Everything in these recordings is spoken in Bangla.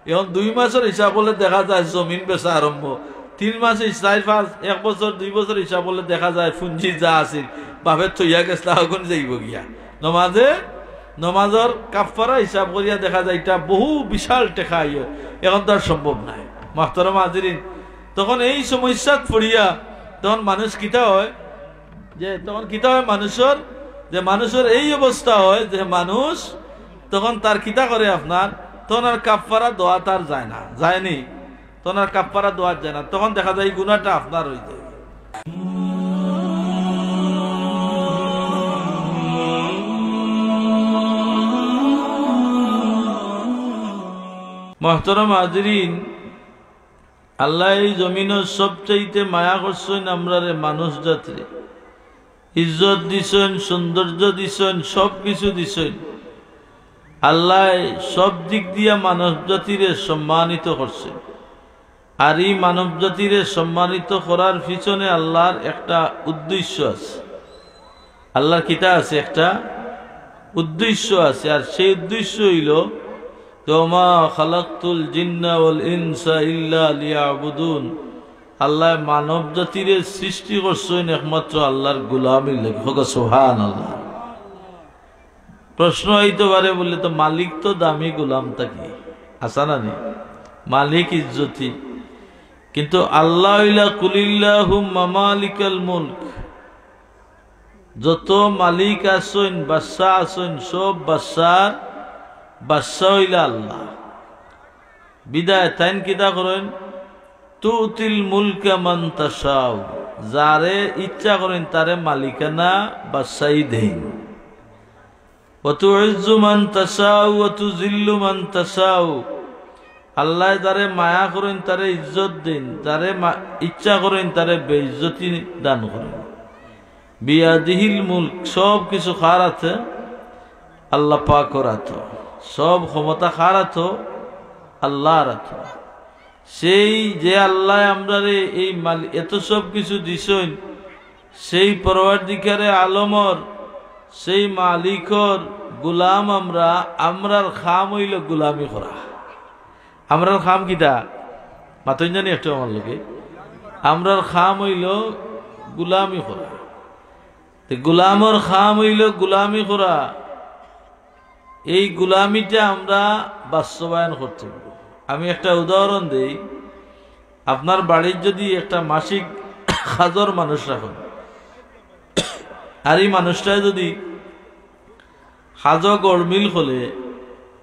এখন 2 মাসের হিসাব হলে দেখা যায় জমিন বেচা আরম্ভ, 3 মাসে 4-5 1 বছর 2 বছর হিসাব হলে দেখা যায় পুঞ্জি যা আছে বাপের থইয়া গেছে এখন যাইব গিয়া নমাজের কাফারা হিসাব করিয়া দেখা যায় এটা বহু বিশাল টেকা এখন তো আর সম্ভব নাই। মাহতারাম হাজিরিন, তখন এই সমস্যা পড়িয়া তখন মানুষ কিতা হয় যে মানুষের এই অবস্থা হয় যে মানুষ তখন তার কিতা করে আপনার তখন আর কাফারা দোয়া তার যায় না, যায়নি, তখন আর কাফারা দোয়া যায় না, তখন দেখা যায় এই গুনাহটা আপনার হয়ে যায়। মুহতারাম হাজিরিন, আল্লাহ এই জমিনের সবচাইতে মায়া করছেন আমরা রে মানুষ জাতিরে, ইজ্জত দিছেন, সৌন্দর্য দিছেন, সব কিছু দিছেন। আল্লাহ সব দিক দিয়া মানব জাতিরে সম্মানিত করছেন। আর এই মানব জাতিরে সম্মানিত করার পিছনে আল্লাহর একটা উদ্দেশ্য আছে। আল্লাহর কিতা আছে, একটা উদ্দেশ্য আছে। আর সেই উদ্দেশ্য হইল ওমা খালাকতুল জিন্না ওয়াল ইনসা ইল্লা লিয়াবুদুন। আল্লাহ মানব জাতিরে সৃষ্টি করছেন একমাত্র আল্লাহর গোলামির লাগি। হোক সুবহানাল্লাহ। প্রশ্ন হইতে পারে বললে তো মালিক তো দামি, গোলাম তাকি আসা না নি, মালিক ইজ্জতি, কিন্তু আল্লাহ হইলা কুলিল্লাহুম্মা মালিকাল মুলক। যত মালিক আছেন, বাদশা আছেন, সব বাদশা হইলা আল্লাহ। বিদায় তাইন কিতা করেন, তুতিল মুলকা মান তাশাউ, যারে ইচ্ছা করেন তারে মালিকানা বাদশাহী দেন। ওয়া তুইজ্জু মান তাশাউ ওয়া তুযিল্লু মান তাশাউ, আল্লাহ যারে মায়া করেন তারে ইজ্জত দেন, যারে ইচ্ছা করেন তারে বেইজ্জতি দান করেন। বিয়াদিহিল মুলক, সব কিছু কার আছে, আল্লাহ পাকের হাতে, সব ক্ষমতা কার হাতে, আল্লাহর হাতে। সেই যে আল্লাহ আমরা এই এত সব কিছু দিছেন, সেই পরওয়ারদিগারে আলমর, সেই মালিকর গোলাম আমরার খাম হইল গোলামি করা। আমরার খাম কিটা মাতই জানি একটু আমার লোকে, আমরার খাম হইল গোলামি করা। গোলামর খাম হইল গোলামি করা। এই গোলামিটা আমরা বাস্তবায়ন করতে হবে। আমি একটা উদাহরণ দেই, আপনার বাড়ির যদি একটা মাসিক হাজার মানুষ রাখেন, আর এই মানুষটা যদি হাজর গড়মিল হলে,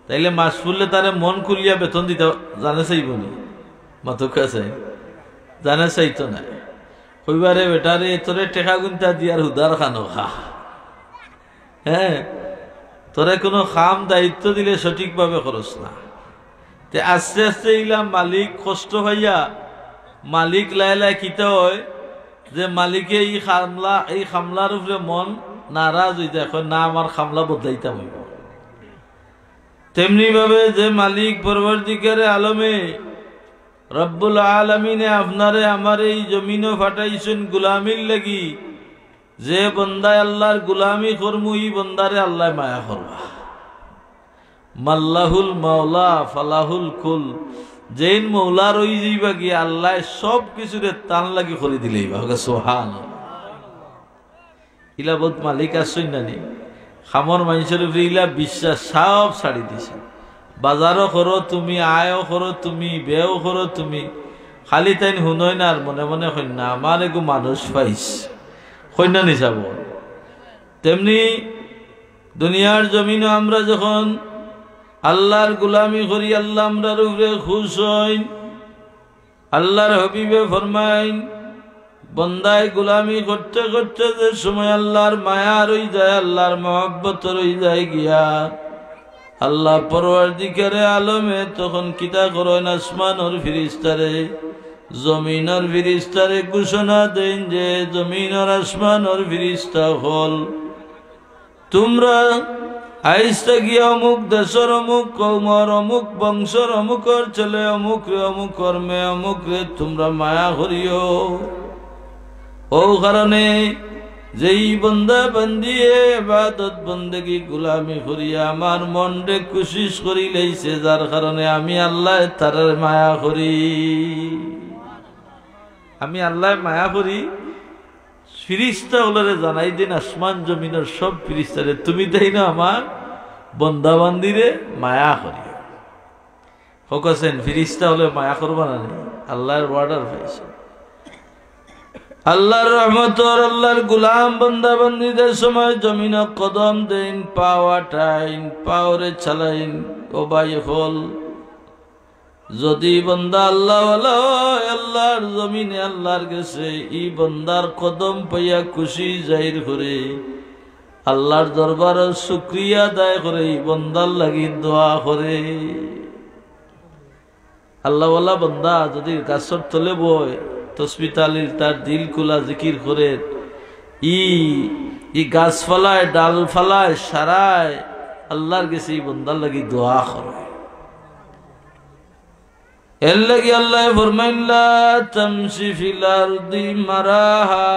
তাইলে মাস ফুললে তারে মন খুলিয়া বেতন দিতে জানে চাইব নি? মাতুকা চাই, জানে চাইতো না। কইবারে বেটারে তোরে টেকা গুনতা দিয়ার হুদার খানো খা, হ্যাঁ, তোরে কোনো খাম দায়িত্ব দিলে সঠিকভাবে খরচ না। তে আস্তে আস্তে ইলাম মালিক কষ্ট হইয়া, মালিক লাইলা কিতে হয় যে মালিকে এই খামলার উপরে মন নারাজ হয়ে যায়, না আমার খামলা বদলাইতাম হইব। তেমনি ভাবে যে মালিক পরবর্তীকারে আলমে রব্বুল আলামিনে আপনারে আমার এই জমিনও ফাটাইছেন গুলামির লাগি, যে বন্দায় আল্লাহর গুলামি করমু ই বন্দারে আল্লাহ মায়া করবা। মাল্লাহুল মাওলা ফালাহুল কুল, যেন মৌলা রই যাইবা গিয়ে আল্লাহ সব কিছুরে টান লাগি করে দিলেই বা। সুবহানাল্লাহ। ইলা বহুত মালিক আসছেন না নি, খামর মানুষের উপরে ইলা বিশ্বাস সব ছাড়ি দিছে। বাজারও করো তুমি, আয়ও করো তুমি, বেও করো তুমি, খালি তাই শুনই না আর মনে মনে কই না আমার এগু মানুষ পাইস কন্যা নিচাব। তেমনি দুনিয়ার জমিনও আমরা যখন আল্লাহর গুলামি করি, আল্লাহ আমরার উপরে খুশ হইন। আল্লাহর হাবিবে ফরমাইন, বন্দায় গুলামি করতে করতে যে সময় আল্লাহর মায়া রই যায়, আল্লাহর মহব্বত রই যায় গিয়া, আল্লাহ পরওয়ারদিগারে আলমে তখন কিতা করেন, আসমানের ফিরিস্তারে জমিনের ফিরিস্তারে ঘোষণা দেন যে জমিনের আসমানের ফিরিস্তা হল, তোমরা আইসটা গিয়া অমুক দেশের অমুক কৌমর অমুক বংশর অমুকর ছেলে অমুক রে অমুকর মেয়ে অমুক রে তোমরা মায়া করিও। ও কারণে যেই বন্দা বান্দিয়ে ইবাদত বন্দেগী গোলামি করিয়া আমার মনরে কোশিশ করি লইছে, যার কারণে আমি আল্লাহ তার মায়া করি। আমি আল্লাহ মায়া করি। ফিরিস্তা হলরে জানাই দিন, আসমান জমিনের সব ফিরিস্তারে, তুমি তাই না আমার বন্দা বান্দিরে মায়া করি। হোকেন ফিরিস্তা হলে মায়া করবা না, আল্লাহর অর্ডার পাইছে। আল্লাহর রহমত আর আল্লাহর গুলাম বান্দা বান্দিদের সময় জমিন কদম দেন, পাওয়া টাইন পাওরে চালাইন। ও ভাই হল যদি বন্দা আল্লাহ আল্লাহর জমিনে আল্লাহর গেছে ই বন্দার কদম পাইয়া খুশি জাহির করে আল্লাহর দরবার শুকরিয়া আদায় করে ই বন্দার লাগি দোয়া করে। আল্লাহওয়ালা বন্দা যদি গাছর তলে বয় তসবিহ তাহলিল তার দিল খোলা জিকির করে ই গাছ ফালায় ডাল ফালায় সারায় আল্লাহর গেছে ই বন্দার লাগি দোয়া করে। এর লাগি আল্লাহ ফরমাইন লা তামশি ফিল আরদি মারাহা,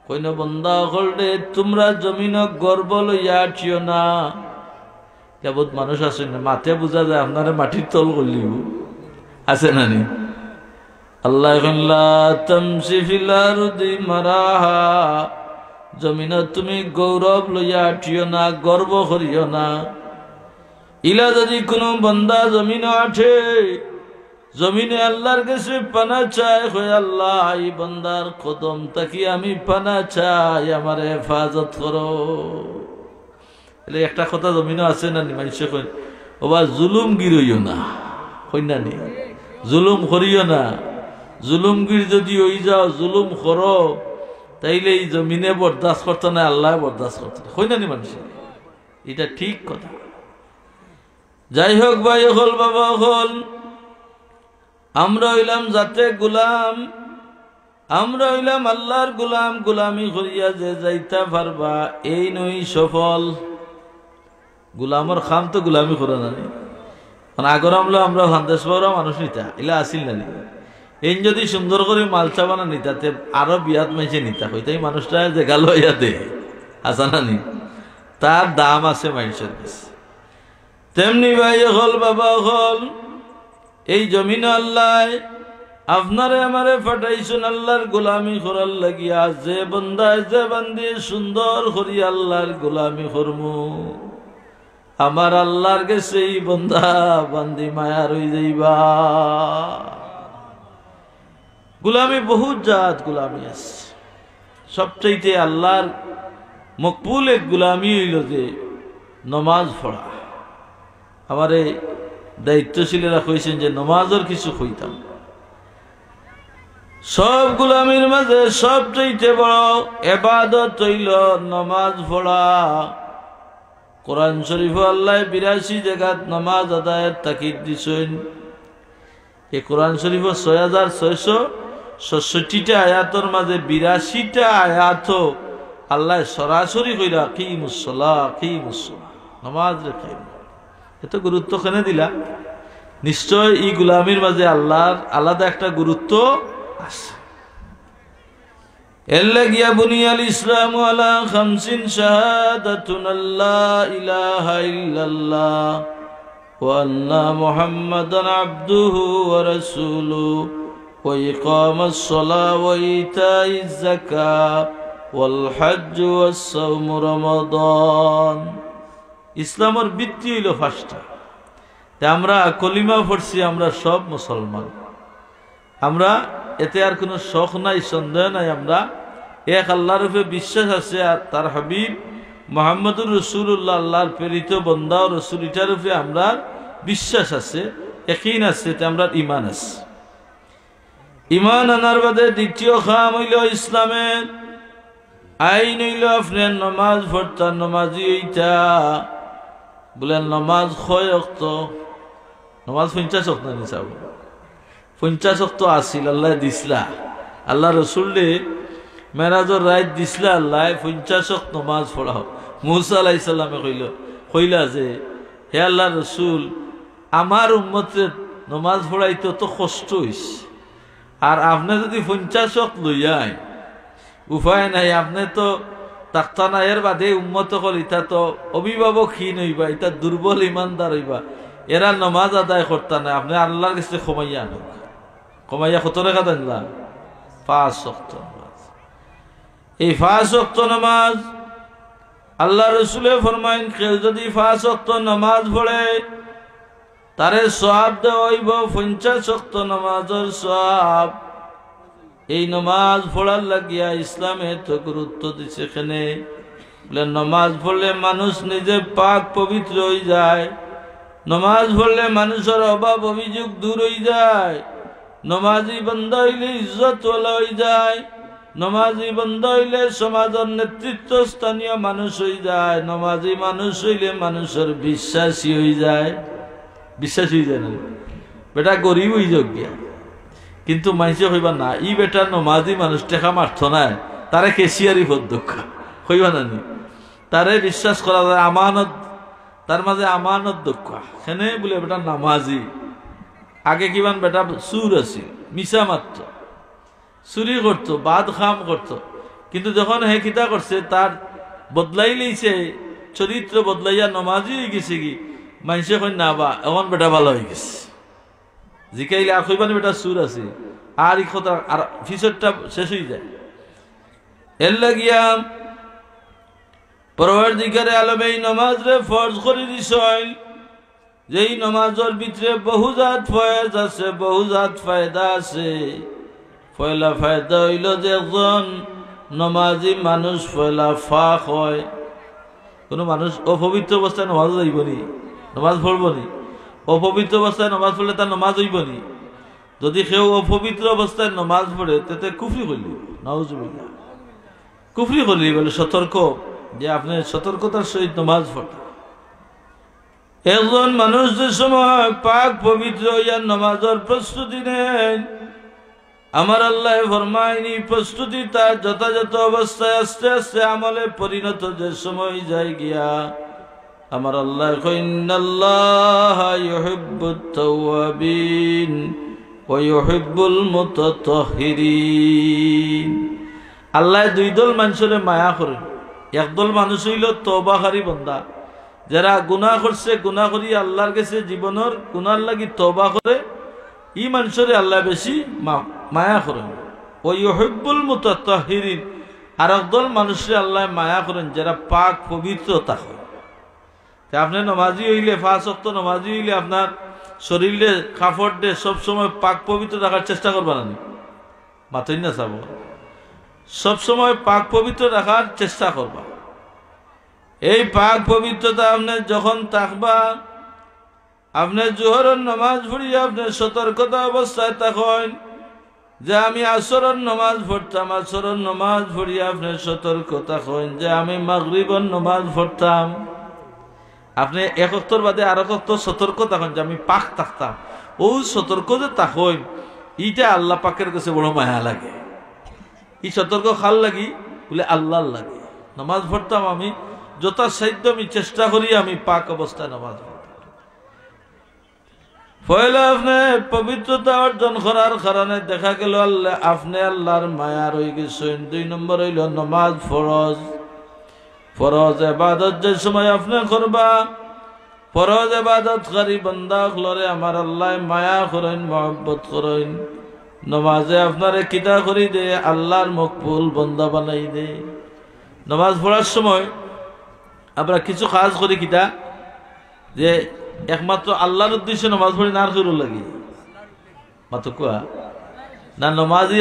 কইনা বন্দা হলরে তোমরা জমিন গর্ব লইয়া আঠিও না। বহুত মানুষ আছে না মাথে বোঝা যায় আপনারা মাটির তল করলিব আছে না নি। আল্লাহ লা তামশি ফিল আরদি মারাহা, জমিন তুমি গৌরব লইয়া আঠিও না, গর্ব করিও না। ইলা যদি কোনো বন্দা জমিন আঠে জমিনে আল্লাহর কাছে পানা চায়, হয়ে আল্লাহ এই বন্দার কদম তাকি আমি পানা চাই, আমার হেফাজত করো। এলে একটা কথা জমিনও আছে না মানুষে কই ওবা জুলুম গিরইও না, কইনা নি জুলুম করিও না। জুলুম গির যদি ওই যাও জুলুম করো তাইলে এই জমিনে বরদাস্ত করতো না, আল্লাহ বরদাস্ত করতো না, কইনা নি মানুষ। এটা ঠিক কথা। যাই হোক ভাই হল বাবা হল, আমরা হইলাম যাতে গুলাম, আমরা হইলাম আল্লাহর গুলাম। গুলামি করিয়া যে যাইতা পারবা এই নই সফল। গুলামর খাম তো গুলামি করে না, আগর আমলো আমরা সন্দেশ পাওয়া মানুষ নিতা এলা আসিল না। এই যদি সুন্দর করে মালচা বানা নিতাতে আরো বিয়াত মাইছে নিতা হইতাই মানুষটা যে গাল হইয়া দে আসা না নি, তার দাম আছে মানুষের কাছে। তেমনি ভাই হল বাবা হল, এই জমিন আল্লাহ আপনারে আমারে ফাটাইছেন আল্লাহর গোলামি করার লাগিয়া। যে বন্দায় যে বান্দি সুন্দর করি আল্লাহর গোলামি করমু, আমার আল্লাহর গেছে এই বন্দা বান্দি মায়ার হই যাইবা। গোলামি বহুত জাত গোলামি আছে, সবচাইতে আল্লাহর মকবুল এক গোলামি হইল যে নমাজ পড়া। আমার এই দায়িত্বশীলেরা কইছেন যে নমাজের কিছু কইতাম। সব গোলামির মাঝে সবচাইতে বড় ইবাদত হইল নমাজ পড়া। কোরআন শরীফ আল্লাহ 82 জায়গাত নমাজ আদায়ের তাকিদ দিছেন। এই কোরআন শরীফ 6666টা আয়াতের মাঝে 82টা আয়াত আল্লাহ সরাসরি কইরা কিমুস সালাহ কিমুস সালাহ, নমাজ রেখে। এত গুরুত্ব কেন দিলা? নিশ্চয় এই গোলামির মাঝে আল্লাহর আলাদা একটা গুরুত্ব আছে। এল্লাগিয়া বুনিয়াল ইসলাম আলা খামসিন শাহাদাতুন আল্লা ইলাহা ইল্লাল্লাহ ওয়া আন্না মুহাম্মাদান আবদুহু ওয়া রাসূলুহু ওয়া ইকামাস সালাহ ওয়া ইতাইজ যাকাত ওয়াল হজ্জ ওয়াস সাওম রমাদান। ইসলামের ভিত্তি হইল পাঁচটা। আমরা কলিমা পড়ছি, আমরা সব মুসলমান। আমরা এতে আর কোনো শখ নাই, সন্দেহ নাই। আমরা এক আল্লাহর উপরে বিশ্বাস আছে আর তার হাবিব মুহাম্মদুর রাসূলুল্লাহ আল্লাহর প্রেরিত বন্দা ও রাসূল, এটার উপরে আমরা বিশ্বাস আছে, ইয়াকিন আছে, আমরা ঈমান আছে। ঈমান আনার বাদে দ্বিতীয় খাম হইল ইসলামের আইন হইল আপনার নমাজ পড়তা, নমাজি হইতা। বলেন নমাজ কয় ওয়াক্ত? নমাজ 50 ওয়াক্ত না চাব, 50 ওয়াক্ত আসিল আল্লাহ দিসলা। আল্লাহ রসুলে মেরাজর রাত দিসলা আল্লাহ 50 ওয়াক্ত নমাজ পড়াও। মুসা আলাইহিস সালামে কইলা যে হে আল্লাহ রসুল, আমার উম্মতের নমাজ পড়াইতে তো কষ্ট হইছে, আর আপনি যদি 50 ওয়াক্ত লইয়াই উপায় নাই, আপনি তো তাক্তা না এর বাদে উম্মত হল, ইটা তো অভিভাবকহীন হইবা, ইটা দুর্বল ইমানদার হইবা, এরা নমাজ আদায় করতা না, আপনি আল্লাহর কাছে কমাইয়া আনো। কমাইয়া কত রেখা দেন না? 5 ওয়াক্ত নামাজ। এই 5 ওয়াক্ত নামাজ আল্লাহ রসুলে ফরমাইন, কেউ যদি 5 ওয়াক্ত নামাজ পড়ে তারে সওয়াব দেওয়া হইব 50 ওয়াক্ত নামাজের সওয়াব। এই নমাজ পড়ার লাগিয়া ইসলামে তো গুরুত্ব দিছে। এখানে বলে নমাজ পড়লে মানুষ নিজে পাক পবিত্র হয়ে যায়, নমাজ পড়লে মানুষের অভাব অভিযোগ দূর হয়ে যায়, নমাজি বান্দা হইলে ইজ্জতওয়ালা হয়ে যায়, নমাজি বান্দা হইলে সমাজের নেতৃত্ব স্থানীয় মানুষ হয়ে যায়, নমাজি মানুষ হইলে মানুষের বিশ্বাসী হয়ে যায়। বিশ্বাস হয়ে যায় না বেটা, গরিব হয়ে যাক গিয়া, কিন্তু মাইসে হইবা না ই বেটা নমাজি মানুষ, টেকা মারত নাই, তারে কেশিয়ারি পদ্ধক্ষ হইবা না নি, তারে বিশ্বাস করা যায়, আমানত তার মাঝে আমানত দক্ষ। সেনে বলে বেটা নামাজি। আগে কিমান বেটা সুর আছে, মিশা মারত, চুরি করতো, বাদ খাম করতো, কিন্তু যখন হে কিতা করছে তার বদলাই লইছে, চরিত্র বদলাইয়া নমাজি হয়ে গেছে কি, মানুষে কই না বা এমন বেটা ভালো হয়ে গেছে। জিকাইলে আর কইবানি বেটা সুর আছে, আর ই কথা আর ফিসরটা শেষ হয়ে যায়। এর লাগিয়া পরওয়ারদিগারে আলম এই নমাজ রে ফরজ করে দিছেন, যেই নমাজের ভিতরে বহুজাত ফয়েজ আছে, বহুজাত ফায়দা আছে। পয়লা ফায়দা হইল যে একজন নমাজি মানুষ পয়লা ফাঁক হয়। কোনো মানুষ অপবিত্র অবস্থায় নমাজ যাইব নি, নমাজ পড়ব নি? অপবিত্র অবস্থায় নমাজ পড়লে তার নমাজ হইব নি? যদি কেউ অপবিত্র অবস্থায় নমাজ পড়ে তাতে কুফরি করলি, নাউজুবিল্লাহ, কুফরি করলি বলে সতর্ক, যে আপনি সতর্কতার সহিত নমাজ পড়েন। একজন মানুষ যে সময় পাক পবিত্র হইয়া নমাজের প্রস্তুতি নেন, আমার আল্লাহ ফরমায়নি প্রস্তুতি তার যথাযথ অবস্থায় আস্তে আস্তে আমলে পরিণত যে সময় যায় গিয়া, আমার আল্লাহ ইন্নাল্লাহা ইউহিব্বুত তাওয়াবিন ওয়া ইউহিব্বুল মুতাতাহহিরিন। আল্লাহ দুই দল মানুষের মায়া করেন। একদল মানুষ হইল তওবাকারী বান্দা, যারা গুনাহ করছে, গুনাহ করি আল্লাহর কাছে জীবনের গুনার লাগি তওবা করে, ই মানুষের আল্লাহ বেশি মায়া করেন। ওই ইউহিব্বুল মুতাতাহহিরিন, আর একদল মানুষের আল্লাহ মায়া করেন যারা পাক পবিত্রতা হয়। আপনি নমাজি হইলে, 5 ওয়াক্ত নমাজি হইলে আপনার শরীরে কাপড় দিয়ে সবসময় পাক পবিত্র রাখার চেষ্টা করবা না, মাথায় না চাব, সবসময় পাক পবিত্র রাখার চেষ্টা করবা। এই পাক পবিত্রতা আপনি যখন থাকবা, আপনি জোহরের নামাজ পড়িয়া আপনি সতর্কতা অবস্থায় থাকেন যে আমি আসরের নামাজ পড়তাম, আসরের নামাজ পড়িয়া আপনি সতর্ক থাকেন যে আমি মাগরিবের নামাজ পড়তাম। আপনি এক ওয়াক্তর বাদে আর এক ওয়াক্ত সতর্ক থাকেন যে আমি পাক থাকতাম। ও সতর্ক যে থাকেন, এইটা আল্লাহ পাকের কাছে বড় মায়া লাগে। এই সতর্ক খাল লাগি বলে আল্লাহর লাগে। নামাজ পড়তাম আমি, যথাসাধ্য আমি চেষ্টা করি আমি পাক অবস্থায় নামাজ পড়তাম। পয়লা আপনি পবিত্রতা অর্জন করার কারণে দেখা গেল আল্লাহ আপনি আল্লাহর মায়া রয়ে গেছেন। 2 নম্বর হইল নামাজ ফরজ। ফরজ ইবাদত যে সময় আপনি করবা, ফরজ ইবাদতকারী বান্দা হলরে আমার আল্লাহ মায়া করেন, মহব্বত করেন। নামাজে আপনারে কিতা করি দে, আল্লাহর মকবুল বান্দা বানাই দে। নামাজ পড়ার সময় আমরা কিছু কাজ করি কিতা, যে একমাত্র আল্লাহর উদ্দেশ্যে নামাজ পড়ি না, আর করু লাগি মাত্র কুয়া না। নমাজি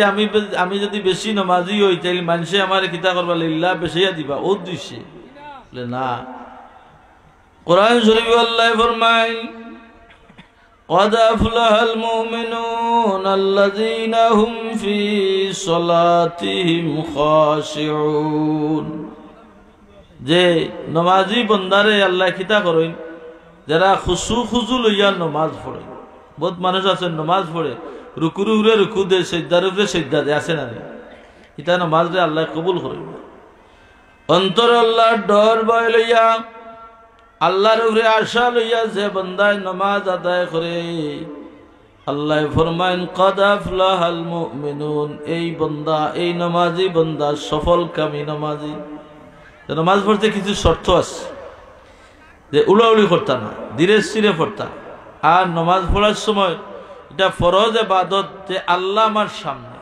আমি যদি বেশি নমাজি হই তাইলে মানুষে আমার কিতা করবা, লিল্লাহ বেশিয়া দিবা ও উদ্দেশ্যে না। কোরআন শরীফ আল্লাহ ফরমায় قد أفلح المؤمنون الذين هم في صلاتهم خاشعون। যে নমাজি বন্দারে আল্লাহ কিতা করেন, যারা খুজু লইয়া নমাজ পড়ে। বহুত মানুষ আছেন নমাজ পড়ে রুকুর উপরে রুকু দে, সিজদার উপরে সিজদা দে, আছে না? এটা নমাজ রে আল্লাহ কবুল করেন। অন্তর আল্লাহর ডর ভয় লইয়া, আল্লাহর উপরে আশা লইয়া যে বান্দায় নমাজ আদায় করে, আল্লাহ ফরমায়েন কদ আফলাহাল মুমিনুন, এই বান্দা, এই নামাজি বান্দা সফলকামী নামাজি। নামাজ পড়তে কিছু শর্ত আছে, যে উড়াউড়ি করতা না, ধীরে স্থিরে পড়তা। আর নামাজ পড়ার সময় এটা ফরজ ইবাদত, যে আল্লাহ আমার সামনে,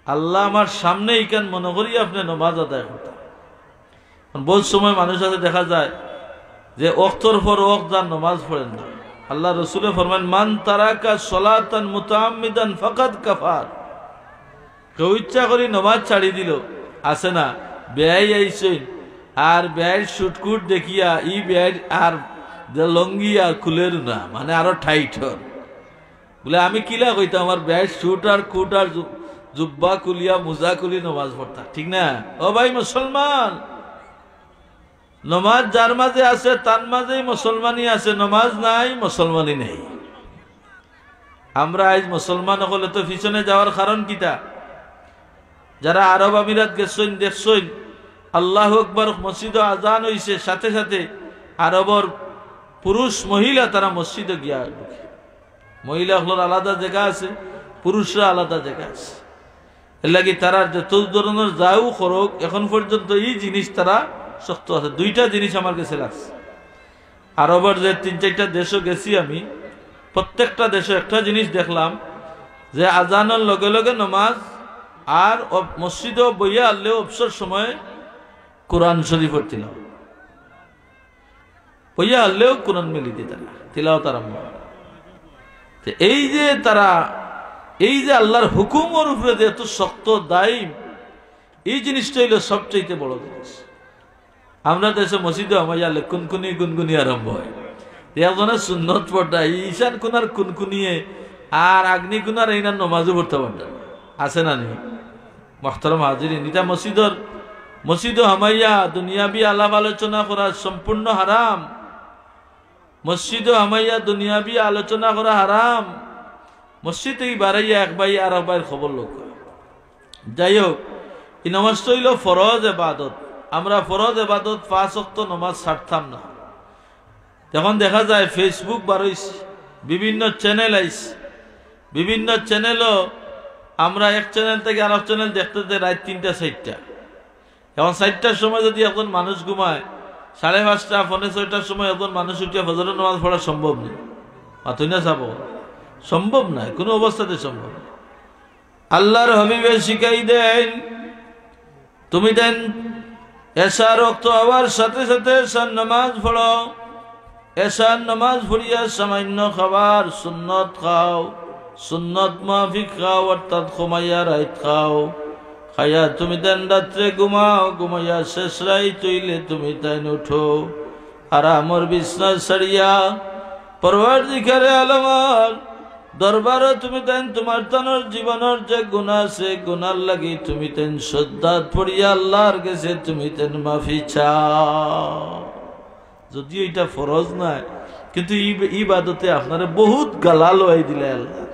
আল্লাহ আমার সামনে এইখান মনে করি আপনি নামাজ আদায় করতেন। বহু সময় মানুষ আছে দেখা যায় যে ওয়াক্তর পর ওয়াক্ত যার নামাজ পড়েন না। আল্লাহ রসুলে ফরমান মান তারাকা সলাতান মুতাআম্মিদান ফাকাদ কাফার, কেউ ইচ্ছা করি নামাজ ছাড়ি দিল, আছে না বেয়াই আইসই আর বেয়ার শুটকুট দেখিয়া ই বেয়ার আর লঙ্গি আর খুলের না, মানে আরো টাইট বলে আমি কিলা কইতাম আমার বেয়ার শুট আর কুট আর জুব্বা কুলিয়া মুজা কুলি নামাজ পড়তা, ঠিক না? ও ভাই মুসলমান, নমাজ যার মাঝে আছে তার মাঝেই মুসলমানই আছে, নমাজ নাই মুসলমানই নেই। আমরা আজ মুসলমান হলে তো পিছনে যাওয়ার কারণ কিটা? যারা আরব আমিরাত গেছেন দেখছেন আল্লাহু আকবার মসজিদে আজান হইছে, সাথে সাথে আরবর পুরুষ মহিলা তারা মসজিদে গিয়া ঢুকে। মহিলাগুলোর আলাদা জায়গা আছে, পুরুষরা আলাদা জায়গা আছে। এর লাগি তারা যত ধরনের যাও করুক এখন পর্যন্ত এই জিনিস তারা শক্ত আছে। দুইটা জিনিস আমার কাছে লাগছে, আরবের যে 3-4টা দেশও গেছি আমি, প্রত্যেকটা দেশে একটা জিনিস দেখলাম যে আজানের লগে লগে নামাজ, আর মসজিদে বইয়া আনলেও অবসর সময় কোরআন শরীফ পড়তিলাম, বইয়া আনলেও কোরআন মিলি দিত না, তিলাওয়াত আরম্ভ। এই যে তারা এই যে আল্লাহর হুকুমের উপরে যে এত শক্ত দায়ী, এই জিনিসটা হইল সবচেয়ে বড় জিনিস। আমরা দেশে মসজিদে আমায় কুনকুনি গুনগুনি আরম্ভ হয়, একজনের সুন্নত পড়া ঈশান কুনার কুনকুনিয়ে আর আগ্নি কুনার এই না নমাজও পড়তে পারত, আছে না নেই? মুহতারাম হাজিরিন, এটা মসজিদ হামাইয়া দুনিয়াবি আলাপ আলোচনা করা সম্পূর্ণ হারাম। মসজিদ হামাইয়া দুনিয়াবি আলোচনা করা হারাম। মসজিদ এই বাড়াইয়া এক ভাই আর এক ভাইয়ের খবর লোক। যাই হোক, এই নামাজটা হইল ফরজ ইবাদত। আমরা ফরজ ইবাদত 5 ওয়াক্ত নামাজ ছাড়তাম না। এখন দেখা যায় ফেসবুক বাড়াইছে, বিভিন্ন চ্যানেল আইছে, বিভিন্ন চ্যানেলও আমরা এক চ্যানেল থেকে আর এক চ্যানেল দেখতে যাই রাত 3টা-4টা। এখন 4টার সময় যদি এখন মানুষ ঘুমায়, 5:30 6:45টার সময় এখন মানুষ উঠিয়া ফজরের নামাজ পড়া সম্ভব নেই। মাথুই না যাবো, সম্ভব নয়, কোনো অবস্থাতে সম্ভব নয়। আল্লাহর হাবিবে শিখাই দেন, তুমি দেন এশার ওয়াক্ত হওয়ার সাথে সাথে এশার নামাজ পড়ো। এশার নামাজ পড়িয়া সামান্য খাবার সুন্নত খাও, সুন্নত মাফিক খাও, অর্থাৎ ঘুমাইয়া রাইত খাও। খাইয়া তুমি দেন রাত্রে ঘুমাও, ঘুমাইয়া শেষ রাইত হইলে তুমি তাই উঠো। আর আমার বিছনা ছাড়িয়া পরওয়ারদিগারে আলমের দরবারে তুমি তেন তোমার তানোর জীবনের যে গুনাহ আছে, গুনার লাগি তুমি তেন শ্রদ্ধাত পড়িয়া আল্লাহর কাছে তুমি তেন মাফি চাও। যদিও এটা ফরজ নয়, কিন্তু ইবাদতে আপনারা বহুত গালাল হয়ে দিলে, আল্লাহ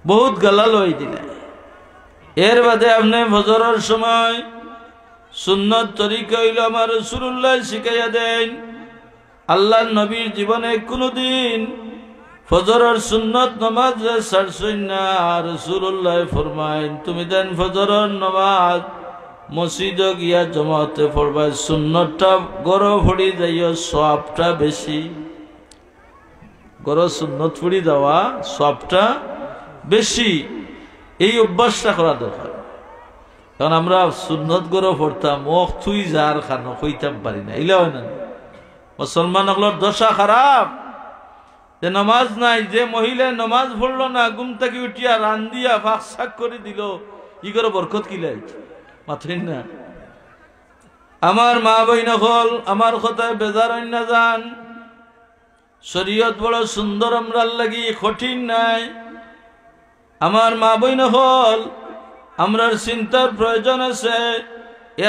বহুত গালাল হয়ে দিলে। এর বাদে আপনি ফজরের সময় সুন্নত তরিকা হইল আমার রাসূলুল্লাহ শিখাইয়া দেন। আল্লাহর নবীর জীবনে কোনদিন ফজরের সুন্নত নামাজ ছাড়ছেন না। রাসূলুল্লাহ ফরমায়েন, তুমি দেন ফজরের নামাজ মসজিদে গিয়া জামাতে পড়বা, সুন্নতটা গড় পড়ি যাইও, সওয়াবটা বেশি। গড় সুন্নত পড়ি যাওয়া সওয়াবটা বেশি। এই অভ্যাসটা করা দরকার। কারণ আমরা সুন্নত গড় পড়তাম, ও তুই যার খানো কইতাম পারি না, এগুলা হয় না। মুসলমান হলোর দশা খারাপ, যে নামাজ নাই। যে মহিলা নামাজ পড়লো না, ঘুম থেকে উঠিয়া রান্দিয়া ফাঁক শাক করে দিল, ই করে বরকত কিলাই মাথিন না। আমার মা বই নকল আমার কথায় বেজার না যান। শরীয়ত বড় সুন্দর আমরার লাগি, কঠিন নাই। আমার মা বই নকল আমরার চিন্তার প্রয়োজন আছে।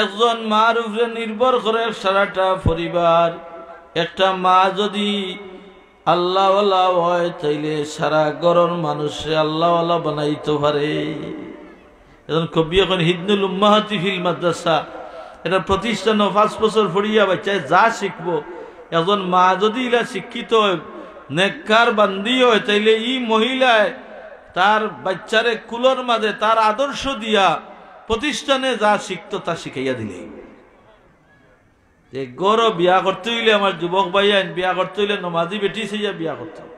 একজন মার উপরে নির্ভর করে সারাটা পরিবার। একটা মা যদি আল্লাহওয়ালা হয়, তাইলে সারা ঘরের মানুষে আল্লাহওয়ালা বানাইতে পারে। এখন কবি এখন হিদনুল উম্মাহাতি ফিল মাদ্রাসা, এটা প্রতিষ্ঠান 5 বছর পড়িয়া বাচ্চায় যা শিখবো, একজন মা যদি ইলা শিক্ষিত হয়, নেককার বান্দি হয় তাইলে ই মহিলায় তার বাচ্চারে কুলোর মাঝে তার আদর্শ দিয়া প্রতিষ্ঠানে যা শিখতো তা শিখাইয়া দিলে। গৌরব বিয়া করতে হইলে আমার যুবক ভাই আইন বিয়া করতে হইলে নমাজি বেটি চাইয়া বিয়া করতে হবে।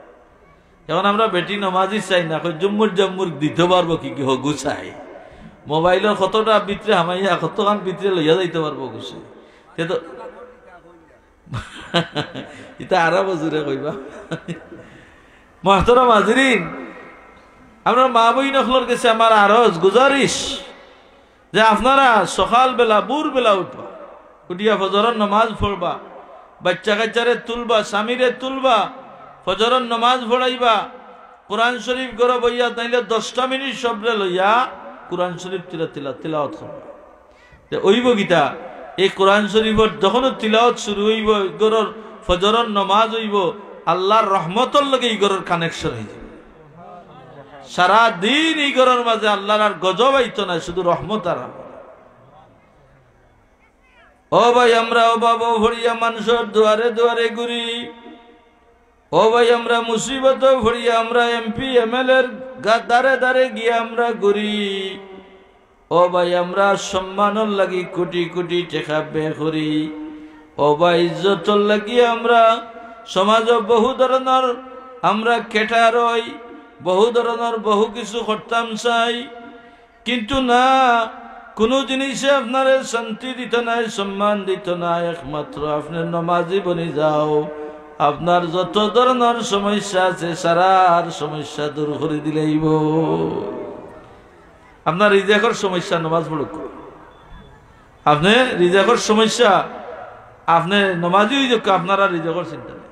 এখন আমরা বেটি নমাজি চাই না, জম্মুর জম্মুর দিতে পারবো কি কি গুছাই মোবাইলের কতটা ভিতরে হামাইয়া কতখান ভিতরে লইয়া যাইতে পারবো গুছাই তো এটা আরা বজুরে কইবা। মাহতরম হাজরিন, আমরা মা বই নখলর কাছে আমার আরজ গুজারিশ যে আপনারা সকাল বেলা বুর বেলা উঠবা, উঠিয়া ফজরের নামাজ পড়বা, বাচ্চা কাচ্চারে তুলবা, স্বামীরে তুলবা, ফজরের নামাজ পড়াইবা, কোরআন শরীফ গড় বইয়া তাইলে 10টা মিনিট সবরে লইয়া কোরআন শরীফ তিলাওয়াত করবা। ওইব গীতা এই কোরআন শরীফের যখন তিলাওয়াত শুরু হইব, গড়র ফজরের নামাজ হইব, আল্লাহর রহমতর লগে এই গড়ের কানেকশন হয়ে যাবে। সারা দিন এই গড়ের মাঝে আল্লাহর আর গজব আইতো না, শুধু রহমত আর ও ভাই আমরা অভাব ভরিয়া মানুষের দুয়ারে দুয়ারে ঘুরি। ও ভাই আমরা মুসিবত ভরিয়া আমরা এমপি এমএলএ দারে দারে গিয়ে আমরা ঘুরি। ও ভাই আমরা সম্মানের লাগি কোটি কোটি টাকা ব্যয় করি। ও ভাই ইজ্জতর লাগি আমরা সমাজ বহু ধরনের আমরা কেটা রই, বহু ধরনের বহু কিছু করতাম চাই, কিন্তু না কোনো জিনিসে আপনার শান্তি দিত নাই, সম্মান দিত না। একমাত্র আপনি নমাজি বনি যাও, আপনার যত ধরনের সমস্যা আছে সারার সমস্যা দূর করে দিলেইব। আপনার রিজেকের সমস্যা নমাজ পড়ুক, আপনি রিজেকের সমস্যা আপনি নমাজি হয়ে যাক, আপনার আর রিজেকের চিন্তা নেই।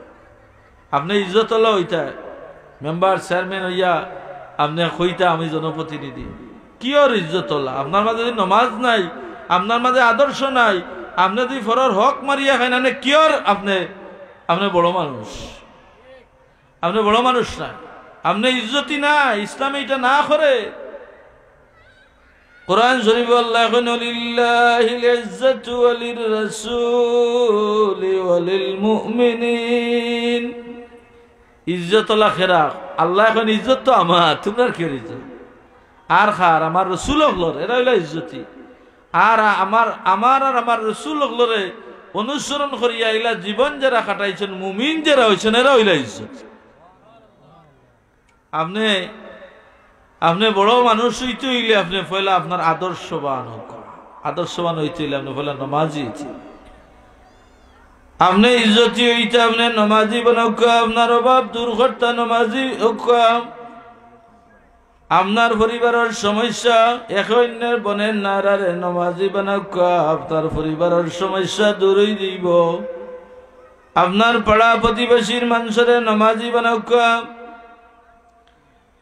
আপনি ইজ্জত হলো হইতা মেম্বার চেয়ারম্যান হইয়া আপনি কইতা আমি জনপ্রতিনিধি, কিয়র ইজ্জত হলা? আপনার মাঝে যদি নমাজ নাই, আপনার মাঝে আদর্শ নাই, আপনি যদি ফরর হক মারিয়া খাই না, কিয়র আপনি বড় মানুষ? আপনি বড় মানুষ না, আপনি ইজ্জতি না। ইসলাম এটা না করে। কোরআন শরীফ আল্লাহ লিল্লাহিল ইজ্জাতু ওয়ালির রাসূলি ওয়ালিল মুমিনিন। ইজ্জত হলো খেরা, আল্লাহ এখন ইজ্জত তো আমার, তোমার কি ইজ্জত? আর খার আমার রসুল হলর, এরা হইল ইজ্জতি। আর আমার আর আমার রসুল হলরে অনুসরণ করিয়া এলা জীবন যারা কাটাইছেন, মুমিন যারা হয়েছেন, এরা হইল ইজ্জত। আপনি বড় মানুষ হইতে হইলে আপনি পয়লা আপনার আদর্শবান হইতে হইলে আপনি পয়লা নমাজি হইতে, আপনি ইজ্জতি হইতে আপনি নমাজি বানাক, আপনার অভাব দূর করতে নমাজি হোক। আপনার পরিবারের সমস্যা এক অন্যের বনের নারারে নমাজি বানাক, আপনার পরিবারের সমস্যা দূরই দিব। আপনার পাড়া প্রতিবেশীর মানুষের নমাজি বানাক,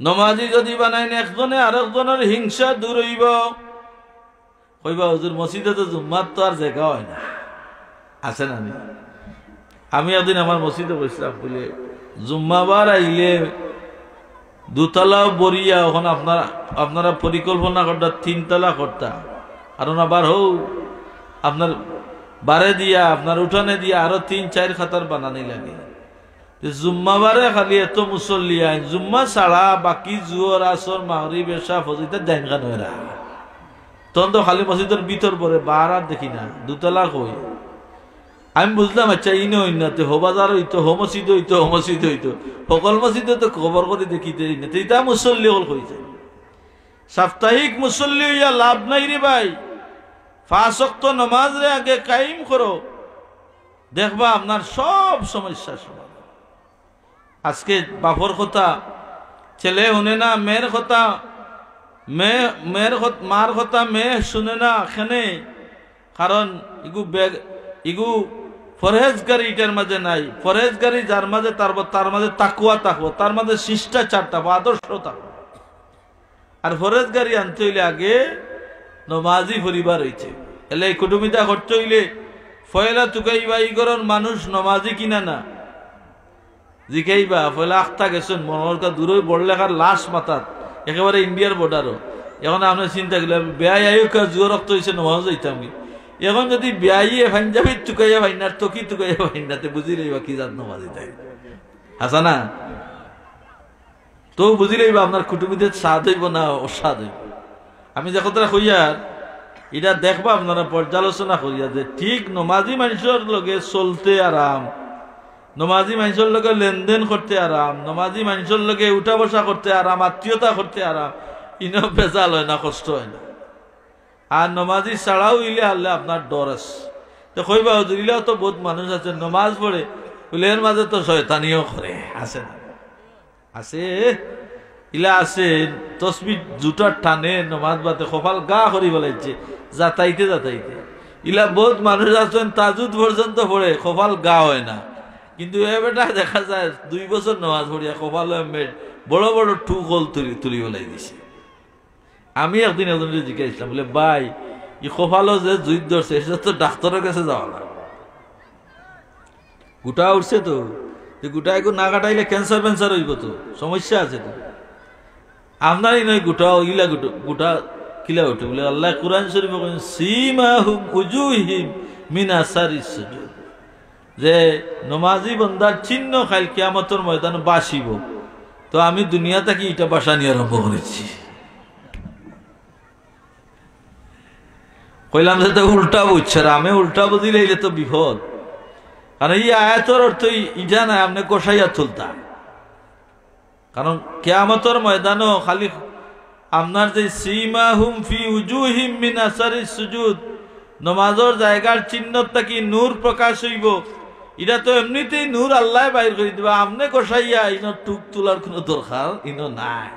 নমাজি যদি বানাইন একজনে আরেকজনের হিংসা দূর হইব। কইবা হুজুর মসজিদে তো জুম্মার তো আর জায়গা হয় না, আছে না? আমি একদিন আমার মসজিদে বসলাম, বলে জুম্মাবার আইলে দুতলা বরিয়া, ওখানে আপনারা পরিকল্পনা করতা 3 তলা করতা, কারণ আবার আপনার বারে দিয়া আপনার উঠানে দিয়া আরো 3-4 খাতার বানানি লাগে। জুম্মাবারে খালি এত মুসল্লি আইন, জুম্মা ছাড়া বাকি জুয়র আসর মাগরিব এশা ফজিতে দেন গান হয়ে রা, তখন তো খালি মসজিদের ভিতর পরে বার আর দেখি না, দুতলা কই। আমি বুঝলাম আচ্ছা ইনো ইন্নাতে হো বাজার হইতো, হো মসজিদ হইতো, হো মসজিদ হইতো, সকল মসজিদে তো খবর করে দেখিতে না, তা মুসল্লি হল কইছে। সাপ্তাহিক মুসল্লি হইয়া লাভ নাই রে ভাই। 5 ওয়াক্ত নামাজ রে আগে কায়েম করো, দেখবা আপনার সব সমস্যা সমাধান। আজকে বাপর কথা ছেলে শুনে না, মেয়ের কথা মার কথা মেয়ে শুনে না এখানে, কারণ ইগু ফরহেজগারি এটার মাঝে নাই। ফরহেজগারি যার মাঝে তার মাঝে তাকুয়া থাকবো, তার মাঝে শিষ্টাচার থাকবো, আদর্শ থাকবো। আর ফরহেজগারি আনতে হইলে আগে নমাজি পরিবার হইছে, এলে কুটুমিতা করতে হইলে ফয়লা তুকাইবা ইগরর মানুষ নমাজি কিনা না জিকাইবা। ফয়লা আখতা গেছেন মনরকা দূরে বড় লেখার লাশ মাথাত, একেবারে ইন্ডিয়ার বর্ডারও। এখন আপনার চিন্তা করলে বেয়াই আয়ুকা জুয়ো রক্ত হয়েছে নমাজ যাইতাম। এখন যদি বেয়াইয়ে পাঞ্জাবির তুকাইয়া ভাইনার তকি তুকাইয়া ভাইনাতে বুঝি রইবা কি জাত নমাজি তাই। আসা না? তো বুঝিলেই বা আপনার কুটুমিদের স্বাদ হইব না অস্বাদ হইব। আমি যে কথাটা কইয়ার এটা দেখবা আপনারা পর্যালোচনা করিয়া যে ঠিক নমাজি মানুষের লগে চলতে আরাম, নমাজি মানুষের লগে লেনদেন করতে আরাম, নমাজি মানুষের লগে উঠা বসা করতে আরাম, আত্মীয়তা করতে আরাম, ইনো বেজাল হয় না, কষ্ট হয় না। আর নমাজি ছাড়াও ইলে আনলে আপনার ডর আছে। তো কইবা হুজুরিলেও তো বহুত মানুষ আছে নমাজ পড়ে, উলের মাঝে তো শয়তানিও করে, আছে না? আছে, ইলা আছে। তসবি জুটার টানে নমাজ বাতে কপাল গা করি বলাইছে যাতাইতে যাতাইতে। ইলা বহুত মানুষ আছেন তাজুদ পর্যন্ত পড়ে কপাল গা হয় না, কিন্তু এবেটা দেখা যায় 2 বছর নমাজ পড়িয়া কপাল বড় বড় টুকল তুলি বলাই দিছে। আমি একদিন একজনকে জিজ্ঞাসলাম, বলে ভাই ই কপালও যে জুইত ধরছে সেটা তো ডাক্তারের কাছে যাওয়া না, গোটা উঠছে তো, গোটা একটু না কাটাইলে ক্যান্সার ফ্যান্সার হইব, তো সমস্যা আছে তো। আপনারই নয় গোটা ইলা গোটা কিলা উঠে বলে আল্লাহ কুরআন শরীফে বলেন সীমাহুম উজুহিম মিন আসারিস সুজুদ, যে নমাজি বান্দার চিহ্ন খাইল কিয়ামতের ময়দানে বাসিব। তো আমি দুনিয়া থেকে এটা বাসা নিয়ে আরম্ভ করেছি। কইলাম যে তো উল্টা বুঝছে, আমি উল্টা বুঝিলে এলে তো বিপদ। কারণ এই আয়াতের অর্থ ইটা নাই আপনি কষাইয়া তুলতা। কারণ কিয়ামতের ময়দানও খালি আপনার যে সীমাহুম ফি উজুহিম মিন আসারিস সুজুদ, নমাজের জায়গার চিহ্ন থাকি নূর প্রকাশ হইব, এটা তো এমনিতেই নূর আল্লাহ বাইর করে দিবা। আপনি কষাইয়া ইনো টুক তোলার কোনো দরকার ইনো নাই,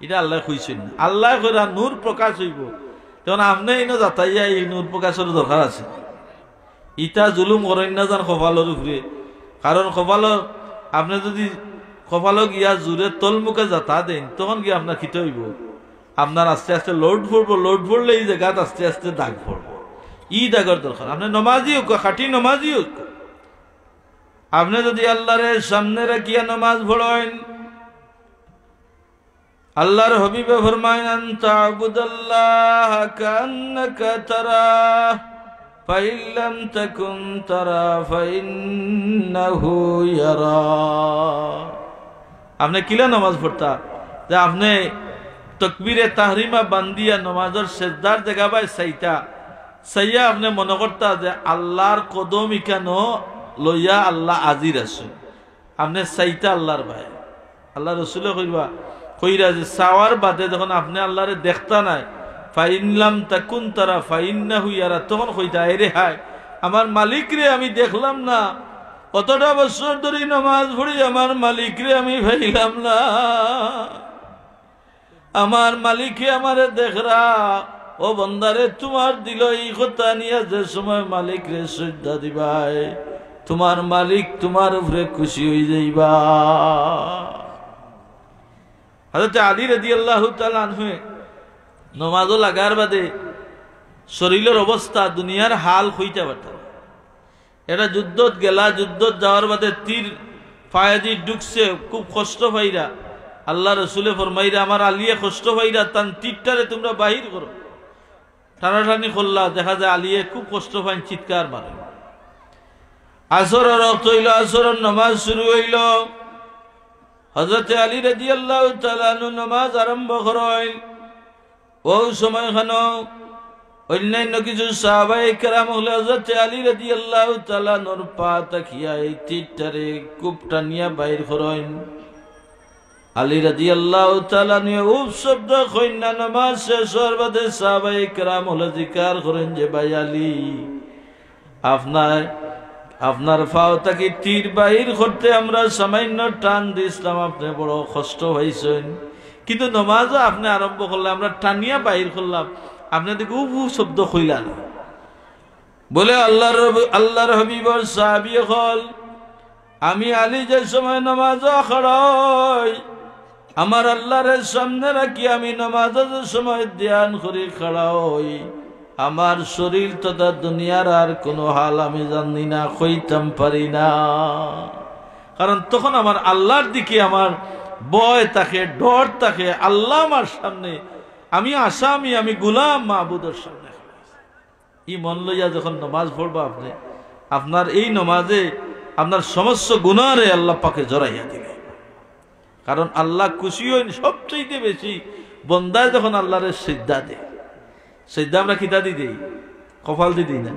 এটা আল্লাহ কইছেন। আল্লাহ কইরা নূর প্রকাশ হইব, তখন আপনি ইনো যাতাইয়া এই নূর প্রকাশের দরকার আছে? ইটা জুলুম করেন না যান কপালের উপরে। কারণ কপাল আপনি যদি কপালক গিয়া জোরে তল মুখে যাতা দেন, তখন গিয়ে আপনার খিতে হইব, আপনার আস্তে আস্তে লোড পড়বো, লোড পড়লে এই জায়গাত আস্তে আস্তে দাগ পড়বো। ই দাগের দরকার। আপনি নমাজি হোক, খাঁটি নমাজি হোক, আপনি যদি আল্লাহরে সামনে রাখিয়া নমাজ পড়েন, আল্লাহর হাবিবে ফরমায়েন আনতা আবুদাল্লাহ কান্নাকা তারাহ ফাইন লাম তাকুন তারা ফাইন্নাহু ইয়ারা। আপনি কিলা নামাজ পড়তা যে আপনি তকবীরে তাহরিমা বান্দিয়া নমাজের সেজদার জায়গা বাই সাইয়া আপনি মনে করতা যে আল্লাহর কদম ইকানো লইয়া আল্লাহ আজির আছে। আপনি সাইতা আল্লাহর ভাই, আল্লাহ রসুলে কইরা যে সাওয়ার বাদে যখন আপনি আল্লাহরে দেখতা নাই, ফাইনলাম তাকুন তারা ফাইন্নাহু ইয়ারা, তখন কইতা এরে হায় আমার মালিক রে আমি দেখলাম না, কতটা বছর ধরে নামাজ পড়ি আমার মালিক রে আমি পাইলাম না, আমার মালিকে আমারে দেখরা। ও বন্দারে তোমার দিল এই কথা নিয়ে যে সময় মালিক রে শ্রদ্ধা দিবাই, তোমার মালিক তোমার উপরে খুশি হয়ে যাইবা। হযরত আলী রাদিয়াল্লাহু তাআলা আনহু নমাজও লাগার বাদে শরীরের অবস্থা দুনিয়ার হাল হইতে পারত। এটা যুদ্ধত গেলা, যুদ্ধত যাওয়ার বাদে তীর ফায়াজি ঢুকছে, খুব কষ্ট পাইরা। আল্লাহ রসুলে ফরমাইরা আমার আলিয়ে কষ্ট পাইরা, তান তীরটারে তোমরা বাহির করো। টানাটানি করলা, দেখা যায় আলিয়ে খুব কষ্ট পাইন, চিৎকার মারে। আসরের রক্ত হইল, আসরের নামাজ শুরু হইল। হযরত আলী রাদিয়াল্লাহু তাআলা আনহু নামাজ আরম্ভ করেন। ও সময়খানো অন্যান্য কিছু সাহাবায়ে কেরাম হলে হযরত আলী রাদিয়াল্লাহু তাআলা নূর পা তাকিয়া এই তীরটারে খুব টানিয়া বাইর করেন। আলী রাদিয়াল্লাহু তাআলা নিয়ে উফ শব্দ কইনা নামাজ শেষ হওয়ার বাদে সাহাবায়ে কেরাম হলে জিকির করেন যে ভাই আলী আপনার পাও থেকে তীর বাহির করতে আমরা সামান্য টান দিয়েছিলাম, আপনি বড় কষ্ট হয়েছেন, কিন্তু নমাজও আপনি আরম্ভ করলাম, আমরা টানিয়া বাহির করলাম, আপনি দেখে উফু শব্দ কইলা না। বলে আল্লাহর হাবিবর সাহাবী হল আমি আলী যে সময় নামাজও খাড়াই আমার আল্লাহর সামনে রাখি, আমি নামাজের সময় ধ্যান করি খাড়া হই, আমার শরীর তথা দুনিয়ার আর কোনো হাল আমি জানি না, কইতাম পারি না। কারণ তখন আমার আল্লাহর দিকে আমার ভয় থাকে, ডর থাকে। আল্লাহ আমার সামনে, আমি আসামি, আমি গোলাম মাহবুদের সামনে। এই মন লইয়া যখন নমাজ পড়বা আপনি, আপনার এই নমাজে আপনার সমস্ত গুনাহরে আল্লাহ পাকে জড়াইয়া দিবে। কারণ আল্লাহ খুশি হইন সবচেয়ে বেশি বন্দায় যখন আল্লাহরে সিজদা দেয়। সিজদা আমরা কিতা দি দেই? কপাল দি দিই না,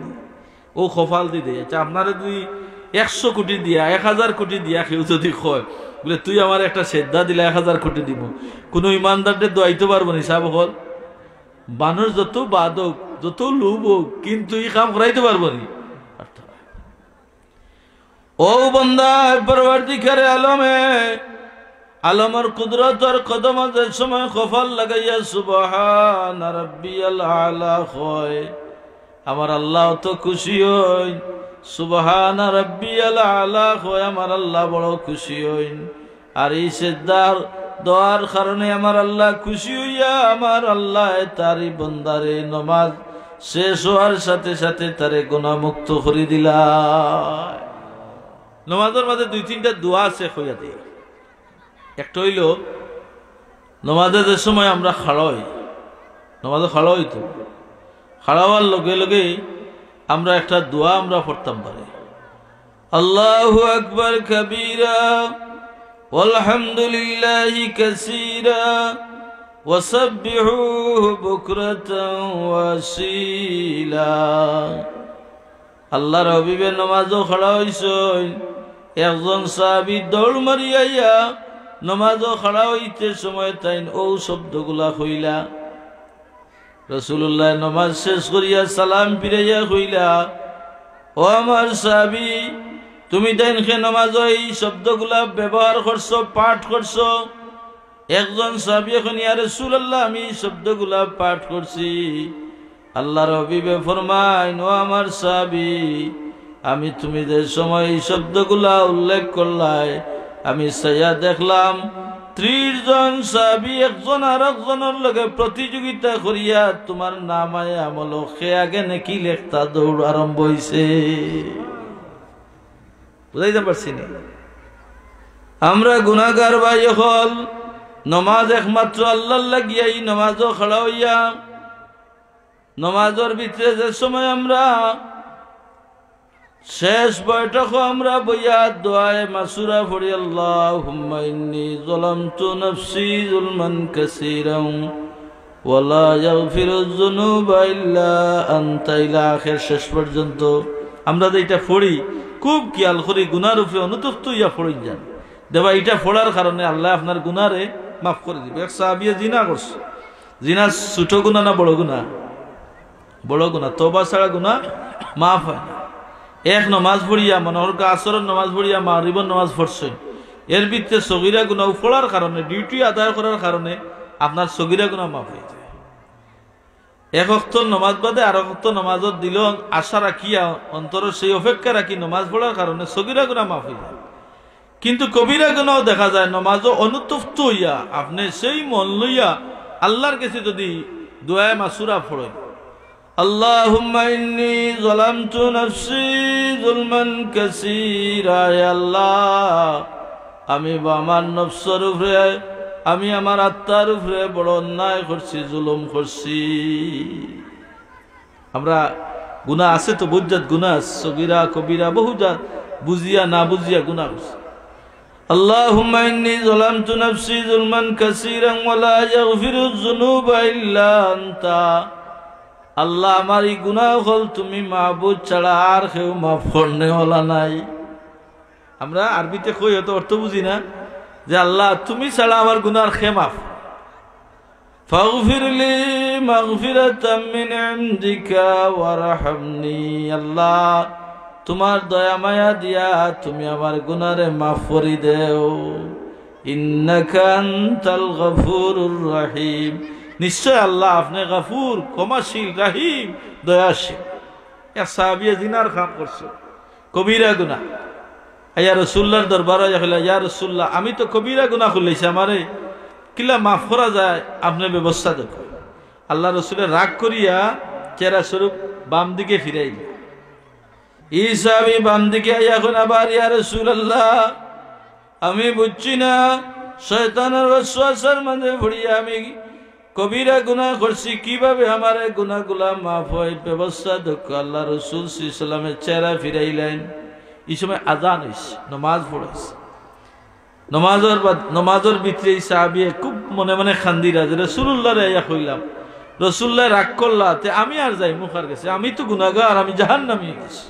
ও কপাল দি দেয়। আচ্ছা আপনারা যদি 100 কোটি দিয়া 1000 কোটি দিয়া কেউ যদি কয় বলে তুই আমার একটা সিজদা দিলে 1000 কোটি দিব, কোনো ইমানদারদের দোয়াইতে পারবো না? হিসাব হল মানুষ যত বাদক যত লোভ হোক কিন্তু এই কাম করাইতে পারবো না। ও বন্দা পরবর্তীকারে আলমে আলমর কুদরতর কদমতের সময় কপাল লাগাইয়া সুবহান রাব্বিয়াল আলা হয়, আমার আল্লাহ তো খুশি হই। সুবহান রাব্বিয়াল আলা হয়, আমার আল্লাহ বড় খুশি হইন। আর এই সিজদার দোয়ার কারণে আমার আল্লাহ খুশি হইয়া আমার আল্লাহ তারই বন্দারে নমাজ শেষ হওয়ার সাথে সাথে তারে গুনাহ মুক্ত করে দিলা। নমাজের মাঝে 2-3টা দোয়া আছে হইয়া দিয়ে। একটা হইল নমাজের যে সময় আমরা খাড়া হই, নমাজে খাড়া হইতো, খাড়া হওয়ার লগে লগে আমরা একটা দোয়া আমরা পড়তাম পারি, আল্লাহু আকবার কাবীরা ওয়ালহামদুলিল্লাহি কাসীরা ওয়াসাব্বিহুহু বুকরাতান ওয়াসীলা। আল্লাহর হাবিবের নামাজও খাড়া হইছই, একজন সাহাবী দৌড় মারিয়া নামাজও খাড়া হইতে সময় তাই ও শব্দগুলা কইলা। রাসূলুল্লাহ নামাজ শেষ করিয়া সালাম ফিরাইয়া কইলা, ও আমার সাহাবী তুমি তাইনকে নামাজ এই শব্দগুলা ব্যবহার করছো, পাঠ করছো। একজন সাহাবী এখন ইয়া রাসূলুল্লাহ আমি এই শব্দগুলা পাঠ করছি। আল্লাহর হাবিবে ফরমাইন, ও আমার সাহাবী আমি তুমি যে সময় এই শব্দগুলা উল্লেখ করলাই আমি সাইয়া দেখলাম 30 জন সাহাবী একজন আর একজনের লগে প্রতিযোগিতা করিয়া তোমার নামায়ে আমল খে আগে নাকি লেখতা দৌড় আরম্ভ হইছে। বুঝাইতে পারছি না? আমরা গুনাহগার ভাই হল নমাজ একমাত্র আল্লাহর লাগিয়াই নমাজও খাড়া হইয়া নমাজের ভিতরে যে সময় আমরা শেষ বৈঠকও আমরা বইয়া দোয়ায়ে মাসুরা পড়ি, আল্লাহুম্মা ইন্নী যালামতু নাফসি যুলমান কাসীরান ওয়া লা ইয়াগফিরুয যুনুবা ইল্লা আনতা ইলা আখির শেষ পর্যন্ত আমরা যেটা পড়ি খুব খেয়াল করি গুনার উপরে অনুতপ্ত ইয়া পড়ি যান দেবা। এটা পড়ার কারণে আল্লাহ আপনার গুনারে মাফ করে দিবে। এক সাহাবিয়ে জিনা করছে, জিনা ছোট গুনাহ না বড় গুনাহ? বড় গুনাহ। তওবা ছাড়া গুনাহ মাফ হয় না। এক নমাজ পড়িয়া মনোহর আসরের নমাজ পড়িয়া মাগরিবের নমাজ পড়ছে, এর ভিতরে সগীরা গুনাহ পড়ার কারণে ডিউটি আদায় করার কারণে আপনার সগীরা গুনাহ মাফ হয়ে যায়। এক ওয়াক্ত নমাজ বাদে আর ওয়াক্ত নমাজত দিল আশা রাখিয়া অন্তর সেই অপেক্ষা রাখি নমাজ পড়ার কারণে সগীরা গুনাহ মাফ হয়ে যায়। কিন্তু কবিরা গুনাহ দেখা যায় নমাজও অনুতপ্ত হইয়া আপনি সেই মন লইয়া আল্লাহর কাছে যদি দোয়ায়ে মাসুরা পড়েন, আল্লাহুম্মা ইন্নী যালামতু নাফসি যুলমান কাসীরা, হে আল্লাহ আমি আমার নফসের উপরে আমি আমার আত্মার উপরে বড় অন্যায় করছি, জুলুম করছি। আমরা গুনাহ আছে তো বুঝজাত গুনাহ, সগীরা কবিরা বহুজাত, বুঝিয়া না বুঝিয়া গুনাহ করছি। আল্লাহুম্মা ইন্নী যালামতু নাফসি যুলমান কাসীরান ওয়া লা ইয়াগফিরুয যুনুবা ইল্লা আনতা। আল্লাহ আমার এই গুনাহ হল তুমি মাহবুদ ছাড়া আর কেউ মাফ করনে ওলা নাই। আমরা আরবিতে কই হয়তো অর্থ বুঝি না যে আল্লাহ তুমি ছাড়া আমার গুনার খে মাফ। ফাগফিরলি মাগফিরাতাম মিন ইনদিকা ওয়ারহামনি, আল্লাহ তোমার দয়া মায়া দিয়া তুমি আমার গুনারে মাফ করে দেও। ইন্নাকা আনতাল গফুরুর রহিম, নিশ্চয় আল্লাহ আপনি গফুর ক্ষমাশীল রহিম দয়াশীল। এক সাহাবিয়ে জিনার কাম করছে, কবিরা গুনাহ। ইয়া রাসূলুল্লাহর দরবারে যাইলা, ইয়া রাসূলুল্লাহ আমি তো কবিরা গুনাহ করলেছি, আমারে কিলা মাফ করা যায় আপনি ব্যবস্থা দেখো। আল্লাহ রাসূলের রাগ করিয়া চেহারা স্বরূপ বাম দিকে ফিরাইল। এই সাহাবী বাম দিকে আইয়া এখন আবার, ইয়া রাসূলুল্লাহ আমি বুঝছি না শয়তানের ওয়াসওয়াসার মধ্যে পড়িয়া আমি কবিরা গুনাহ করছি, কিভাবে আমার গুনাহগুলা মাফ হয় ব্যবস্থা দেখো। আল্লাহ রাসূল সাল্লাল্লাহু আলাইহি ওয়াসাল্লামের চেহারা ফিরাইলেন, এই সময় আজান হয়েছে, নমাজ পড়াইছে। নমাজের ভিতরে এই সাহাবিয়ে খুব মনে মনে খান্দিরা যে রাসূলুল্লাহ রে ইয়া কইলাম, রাসূলুল্লাহ রাগ করলা তে আমি আর যাই মুখার কাছে, আমি তো গুনাহগার, আমি জাহান্নামী হয়ে গেছি।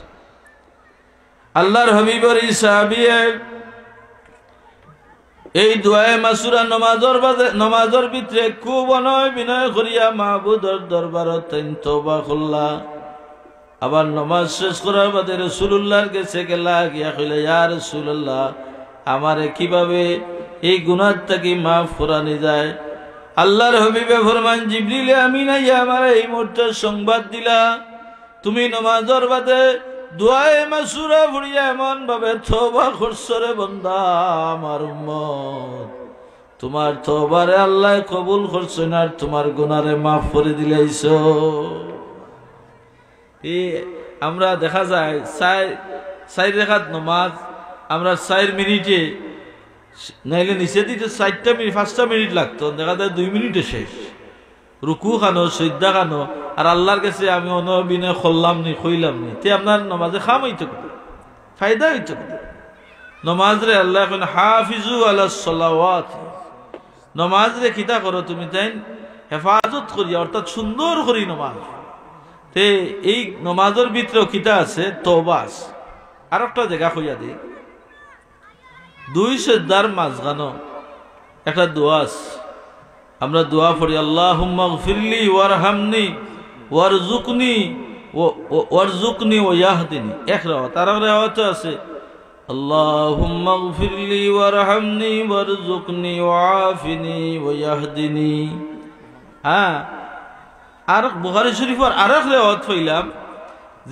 আল্লাহর হাবিবের এই সাহাবিয়ে এই দুআয়ে মাসুরা নমাজের ভিতরে খুব অনয় বিনয় করিয়া মাহবুদর দরবারত তওবা করলা। আবার নমাজ শেষ করার বাদে রাসূলুল্লাহর কাছে গেলা, গিয়া কইলা ইয়া রাসূলুল্লাহ আমারে কিভাবে এই গুনাহ থেকে মাফ করানি যায়? আল্লাহর হাবিবে ফরমান জিবরিল আমিন আইয়া আমারে এই মুহূর্তে সংবাদ দিলা, তুমি নমাজের বাদে দুআয়ে মাসুরা পড়িয়া এমন ভাবে তওবা করছো রে বান্দা আমার উম্মত, তোমার তওবারে আল্লাহ কবুল করছেন আর তোমার গুনাহরে মাফ করে দিলাইছো। এই আমরা দেখা যায় 4 রাকাত নামাজ আমরা 4 মিনিটে, নাইলে নিচে দিতে 4টা মিনিট 5টা মিনিট লাগতো, দেখা যায় 2 মিনিটে শেষ। রুকু খানো, সিজদা খানো, আর আল্লাহর কাছে আমি অনবিনয় করলাম নি, কইলাম নি, তে আপনার নামাজে খাম হইতো কত, ফায়দা হইতো কত। নমাজ রে আল্লাহ এখন হাফিজু আলাস সালাওয়াত, নমাজ রে কিতা করো তুমি তাই হেফাজত করিয়া, অর্থাৎ সুন্দর করি নমাজ। তে এই নমাজের ভিতরেও কিতা আছে, তওবা আছে। আর একটা জায়গা কইয়া দিই, 2 সিজদার মাঝখানো একটা দোয়া আছে, আমরা দোয়া পড়ি আল্লাহুম্মা গফিরলি ওয়ারহামনি ওয়ারযুকনি ওয়াহদিনি। এক রাওয়াত, আর রাওয়াত আছে আল্লাহুম্মা গফিরলি ওয়ারহামনি ওয়ারযুকনি ওয়াআফিনি ওয়াহদিনি। হ্যাঁ, আর বুখারী শরীফের আরেক রাওয়াত পাইলাম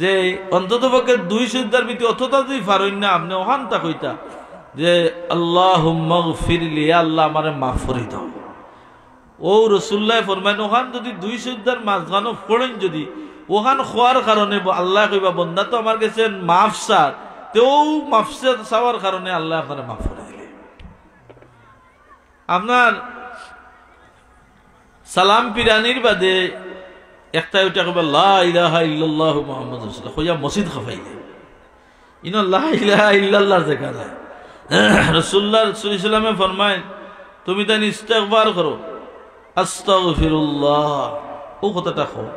যে অন্ততপক্ষে 2 সিজদার ভিতরে অতটা যদি পারেন না আপনি ওখানটা কইতা যে আল্লাহুম্মা গফিরলি, আল্লাহ আমারে মাফ করে দাও। ও রাসূলুল্লাহ ফরমান ওখান যদি 2 সিজদার মাঝখানে পড়েন, যদি ওখান খোয়ার কারণে আল্লাহ কইবা বন্দা তো আমার কাছে মাফ চা, তেও মাফ চাওয়ার কারণে আল্লাহ আপনারে মাফ করে দিলে। আপনার সালাম পিরানির বাদে একটা ওইটা কইবা লা ইলাহা ইল্লাল্লাহু মুহাম্মাদুর রাসূলুল্লাহ, কইয়া মসজিদ খাফাইলে ইনো লা ইলাহা ইল্লাল্লাহর দেখা যায়। রাসূলুল্লাহ সাল্লাল্লাহু আলাইহি ওয়াসাল্লামে ফরমায় তুমি তাই ইস্তিগফার করো, আস্তাগফিরুল্লাহ, ও কথাটা কও।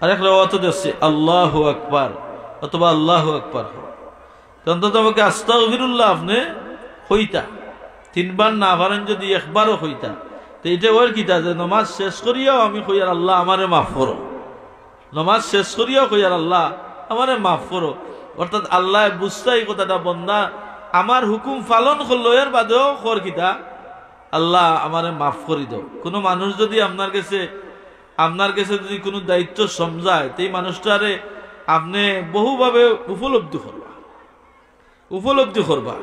আরেক রাওয়াতে আছে আল্লাহু আকবার অথবা আল্লাহু আকবার। অন্তত আমাকে আস্তাগফিরুল্লাহ আপনি হইতা 3 বার না পারেন, যদি একবারও হইতা, তো এটা ওর কিতা যে নমাজ শেষ করিয়াও আমি কইয়ার আল্লাহ আমারে মাফ করো, নমাজ শেষ করিয়াও কইয়ার আল্লাহ আমারে মাফ করো। অর্থাৎ আল্লাহ বুঝতা এই কথাটা বন্দা আমার হুকুম পালন করলো, এর বাদেও কর কিতা আল্লাহ আমারে মাফ করি দাও। কোনো মানুষ যদি আপনার কাছে যদি কোনো দায়িত্ব সমঝায়, তো এই মানুষটারে আপনি বহুভাবে উপলব্ধি করবা।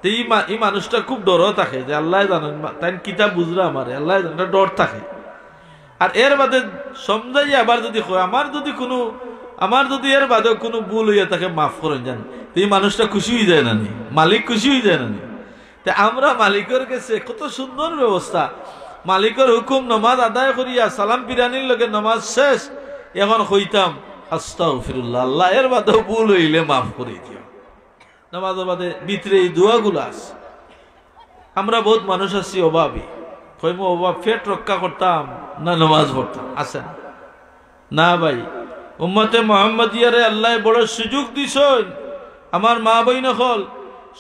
তো এই মানুষটা খুব ডরও থাকে যে আল্লাহ জানেন তাই কিতা বুঝরা আমারে, আল্লাহ জানেন ডর থাকে। আর এর বাদে সমঝাই আবার যদি আমার যদি এর বাদে কোনো ভুল হইয়া তাকে মাফ করেন জান, তো এই মানুষটা খুশি হয়ে যায় না নি, মালিক খুশি হয়ে যায় না নি। তা আমরা মালিকের কাছে কত সুন্দর ব্যবস্থা, মালিকের হুকুম নমাজ আদায় করিয়া সালাম পিরানির লগে নমাজ শেষ, এখন কইতাম আস্তাগফিরুল্লাহ, আল্লাহ এর বাদে ভুল হইলে মাফ করে দিও। নমাজের বাদে ভিতরে এই দোয়াগুলো আছে। আমরা বহুত মানুষ আছি অভাবী, কইমো অভাব পেট রক্ষা করতাম না নমাজ পড়তাম, আছে না ভাই? উম্মতে মুহাম্মাদিয়ারে আল্লাহ বড় সুযোগ দিছেন। আমার মা বইন হল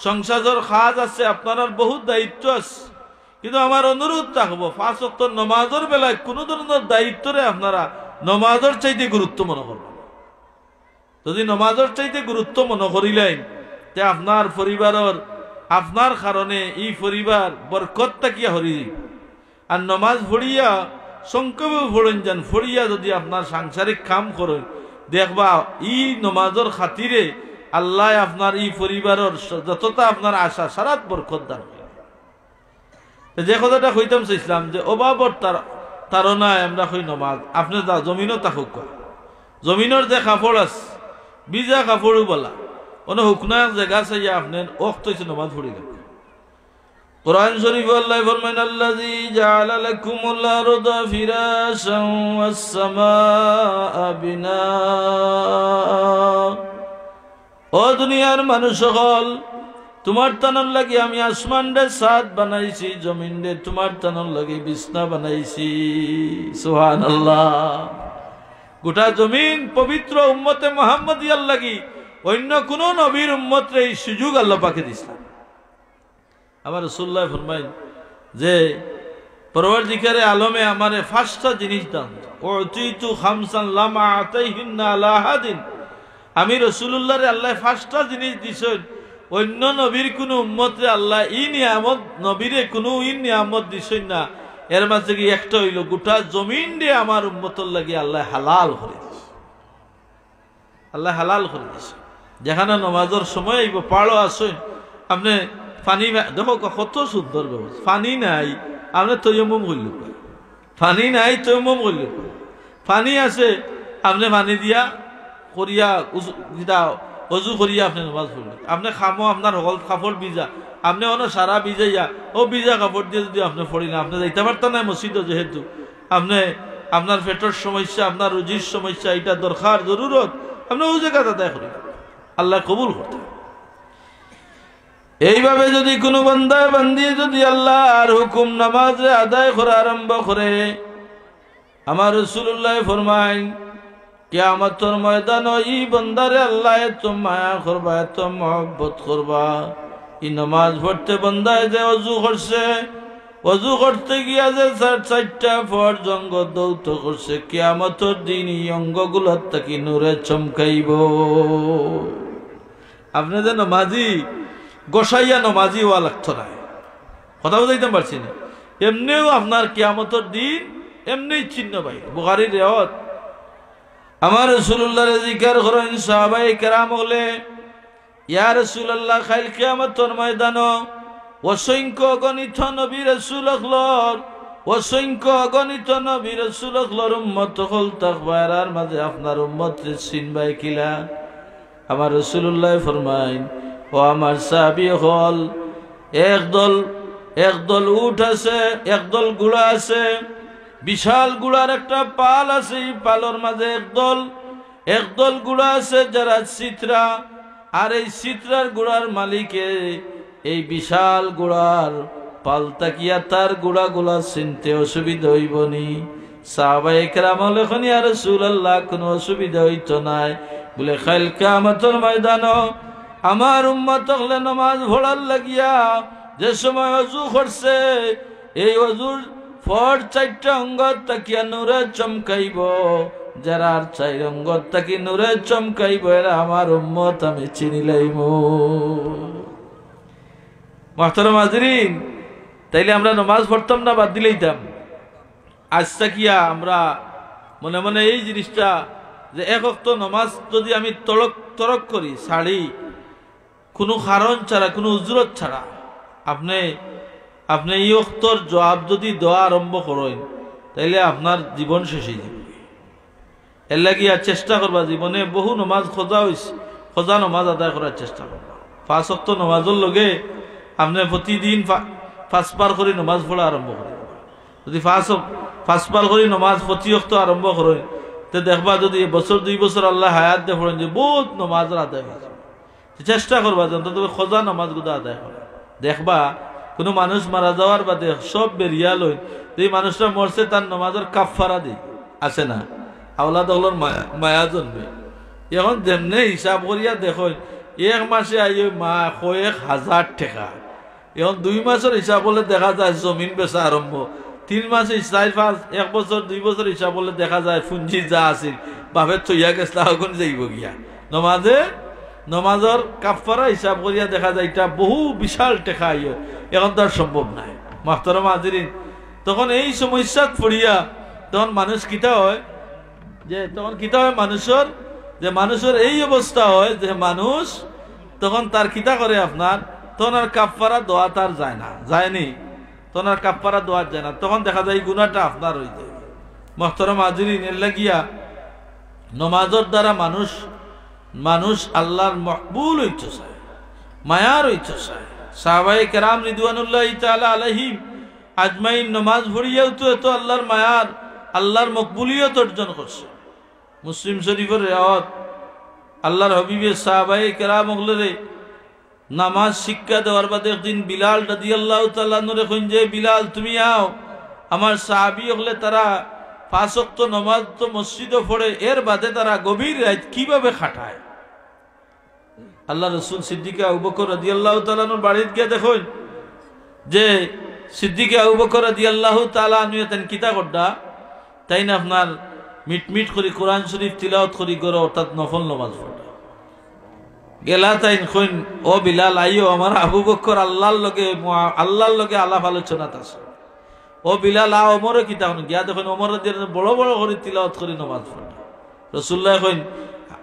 সংসারের কাজ আছে, আপনার বহুত দায়িত্ব আছে, কিন্তু আমার অনুরোধ থাকবো 5 ওয়াক্ত নমাজের বেলায় কোনো ধরনের দায়িত্বরে আপনারা নমাজের চাইতে গুরুত্ব মনে করবেন। যদি নমাজের চাইতে গুরুত্ব মনে করিলেন, তে আপনার পরিবারের আপনার কারণে এই পরিবার বরকত তাকিয়া হরি। আর নমাজ পড়িয়া সংক্ষেপে পড়েন যান, পড়িয়া যদি আপনার সাংসারিক কাম করেন, দেখবা এই নমাজের খাতিরে আল্লাহ আপনার এই পরিবারের যতটা আপনার আশা সারাত বরকত দান। যে কথাটা কইতাম চাইছিলাম যে অভাবর তারনায় আমরা কই নমাজ, আপনি যা জমিনও থাকুক, জমিনের যে কাপড় আছে ভিজা কাপড়ও বলা কোনো হুকনা জায়গা চাইয়া আপনার ওয়াক্ত হইছে নমাজ পড়ি গেল। কোরআন শরীফ আল্লাহ ফরমান আল্লাযী জাআলা লাকুমুল আরদা ফিরাশান ওয়াস সামাআ বিনা ও দুনিয়ার মানুষ সকল, তোমার তানোর লাগি আমি আসমান রে ছাদ বানাইছি, জমিন রে তোমার তানোর লাগি বিছনা বানাইছি। সুবহানাল্লাহ। গোটা জমিন পবিত্র উম্মতে মুহাম্মদিয়ার লাগি, অন্য কোন নবীর উম্মত রে এই সুযোগ আল্লাহ পাকে দিছেন। আমার রাসূলুল্লাহ ফরমায় যে পরওয়ারদিগারে আলমে আমারে 5টা জিনিস দান, উতিতু খামসান লাম আতাইহিন্না আলা আহাদিন। আমি রাসূলুল্লাহরে আল্লাহ 5টা জিনিস দিছেন, অন্য নবীর কোন উম্মত রে আল্লাহ ই নিয়ামত, নবীরে কোনো ই নিয়ামত দিছেন না। এর মাঝে কি একটা হইল, গোটা জমিন রে আমার উম্মতর লাগি আল্লাহ হালাল করে দিছে। আল্লাহ হালাল করে দিছে। যেখানে নামাজের সময় আইব পাড়ো আসেন, আপনি পানি দেখো কত সুন্দর ব্যবস্থা। পানি নাই, আপনি তৈয়মুম করল, পানি নাই তৈয়মুম করল। পানি আছে, আপনি পানি দিয়া করিয়া অজু করিয়া আপনি নামাজ পড়লেন। আপনি খামো, আপনার সকল কাপড় ভিজা, আপনি অন্য সারা ভিজাইয়া ও ভিজা কাপড় দিয়ে যদি আপনি পড়িলেন, আপনি যাইতে পারতেন না মসজিদ, যেহেতু আপনি আপনার পেটের সমস্যা, আপনার রুজির সমস্যা, এটা দরকার জরুরত, আপনি ও জায়গা আদায় করেন, আল্লাহ কবুল করতেন। এইভাবে যদি কোনো বান্দা বান্দি যদি আল্লাহর হুকুম নামাজ আদায় করা আরম্ভ করে, আমার রাসূলুল্লাহ ফরমায় কিয়ামতের ময়দানে এই বান্দারে আল্লাহ এত মায়া করবা, এত মহব্বত করবা। এই নামাজ পড়তে বান্দায় যে অজু করছে, অজু করতে গিয়া যে 4টা ফরজ অঙ্গ দৌত করছে, কিয়ামতের দিন এই অঙ্গগুলোর তাকি নূরে চমকাইব। আপনি যে নামাজি গোসাইয়া নমাজি হওয়া লাগতো না, কথা বুঝাইতে পারছি না। এমনিও আপনার কিয়ামতের দিন এমনি চিহ্ন পাই। বুখারীর রিওয়ায়াত, আমার রাসূলুল্লাহর জিকির করেন সাহাবায়ে কেরাম বলে, ইয়া রাসূলুল্লাহ, কাল কিয়ামতের ময়দানে অসংখ্য অগণিত নবী রাসূল হলর, অসংখ্য অগণিত নবী রাসূল হলর উম্মত হল তাকবার, আর মাঝে আপনার উম্মত চিনবাই কিলা? আমার রাসূলুল্লাহ ফরমায়, ও আমার সাহাবী হল, একদল উট আছে, একদল ঘোড়া আছে, বিশাল ঘোড়ার একটা পাল আছে, এই পালর মাঝে একদল ঘোড়া আছে যারা চিত্রা, আর এই চিত্রার ঘোড়ার মালিকে এই বিশাল ঘোড়ার পাল তাকিয়া তার ঘোড়াগুলা চিনতে অসুবিধা হইব নি? সাহাবায়ে কেরাম লেখনি, ইয়া রাসূলুল্লাহ, কোনো অসুবিধা হইতো নাই। বলে কাল কিয়ামতের ময়দানে আমার উম্মত হলে নামাজ পড়ার লাগিয়া যে সময় অজু করছে, এই অজুর ফর 4টা অঙ্গ তাকিয়া নূরে চমকাইব, যারা 4 অঙ্গ তাকি নূরে চমকাইব, এরা আমার উম্মত, আমি চিনি লাইব। মুহতারাম হাজিরিন, তাইলে আমরা নামাজ পড়তাম না, বাদ দিলেইতাম? আজ তাকিয়া আমরা মনে মনে এই জিনিসটা যে এক ওয়াক্ত নামাজ যদি আমি তরক করি, ছাড়ি, কোনো কারণ ছাড়া, কোনো উজরত ছাড়া, আপনি এই ওয়াক্তর জবাব যদি দেওয়া আরম্ভ করেন, তাইলে আপনার জীবন শেষ হয়ে যাবে। এর লাগিয়া চেষ্টা করবা, জীবনে বহু নমাজ খোঁজা নমাজ আদায় করার চেষ্টা করবা। 5 ওয়াক্ত নমাজের লগে আপনি প্রতিদিন 5 বার করে নমাজ পড়া আরম্ভ করেন। যদি 5 বার করে নমাজ প্রতি ওয়াক্ত আরম্ভ করেন, তো দেখবা যদি বছর 2 বছর আল্লাহ হায়াত দিয়ে পড়েন, যে বহুত নমাজের আদায় হয়েছে। চেষ্টা করবা যে অন্তত খোঁজা নমাজ গুলো আদায় করা। দেখবা কোনো মানুষ মারা যাওয়ার বাদে সব বেরিয়া লই, এই মানুষটা মরছে, তার নমাজের কাফারা দিই আছে না, আওলাদ হলোর মায়া জন্মে। এখন যেমনে হিসাব করিয়া দেখো, 1 মাসে আইয়ে মা 1,000 টাকা, এখন 2 মাসের হিসাব হলে দেখা যায় জমিন বেচা আরম্ভ, 3 মাসে 4-5 1 বছর 2 বছর হিসাব হলে দেখা যায় পুঞ্জি যা আছিল বাপের থইয়া গেছে এখন যাইব গিয়া। নমাজের কাফারা হিসাব করিয়া দেখা যায় এটা বহু বিশাল টাকা আইয়, এখন তো আর সম্ভব নাই। মুহতারাম হাজিরিন, তখন এই সমস্যা পড়িয়া তখন মানুষ কিতা হয়, যে তখন কিতা হয় মানুষের এই অবস্থা হয় যে মানুষ তখন তার কিতা করে, আপনার তখন আর কাফারা দোয়া তার যায় না, যায়নি, তখন আর কাফারা দোয়া যায় না, তখন দেখা যায় এই গুনাহটা আপনার হয়ে যায়। মুহতারাম হাজিরিন, এর লাগিয়া নমাজের দ্বারা মানুষ আল্লাহর মকবুল হইতে চায়, মায়ার হইতে চায়। সাহাবায়ে কেরাম রিদওয়ানুল্লাহি তাআলা আলাইহিম আজমাইন নমাজ পড়িয়াও তো আল্লাহর মায়ার, আল্লাহর মকবুলিয়ত অর্জন করছে। মুসলিম শরীফের রিওয়ায়াত, আল্লাহর হাবিবের সাহাবায়ে কেরাম হলে নামাজ শিক্ষা দেওয়ার বাদে একদিন বিলাল রাদিয়াল্লাহু তাআলা নরে কইন যে বিলাল তুমি আও আমার সাহাবী হলে তারা 5 ওয়াক্ত নামাজ তো মসজিদে পড়ে এর বাদে তারা গভীর রাত কিভাবে খাটায় আল্লাহ রাসূল সিদ্দিক আবু বকর রাদিয়াল্লাহু তাআলা নর বাড়িতে গিয়ে দেখুন যে সিদ্দিক আবু বকর রাদিয়াল্লাহু তাআলা আনহু তেন কিতা করডা তাই না আপনার মিট করি কোরআন শরীফ তিলাওয়াত করি গরো অর্থাৎ নফল নামাজ পড়া গেলা তাই কইন ও বিলাল আইও আমার আবু বকর আল্লাহর লগে আলাপ আলোচনাত আছে ও বিলাল আ ওমরে কিতা হন গিয়া দেখুন ওমর রাদিয়াল্লাহু বড় বড় করে তিলাওয়াত করি নামাজ পড়া রাসূলুল্লাহ কইন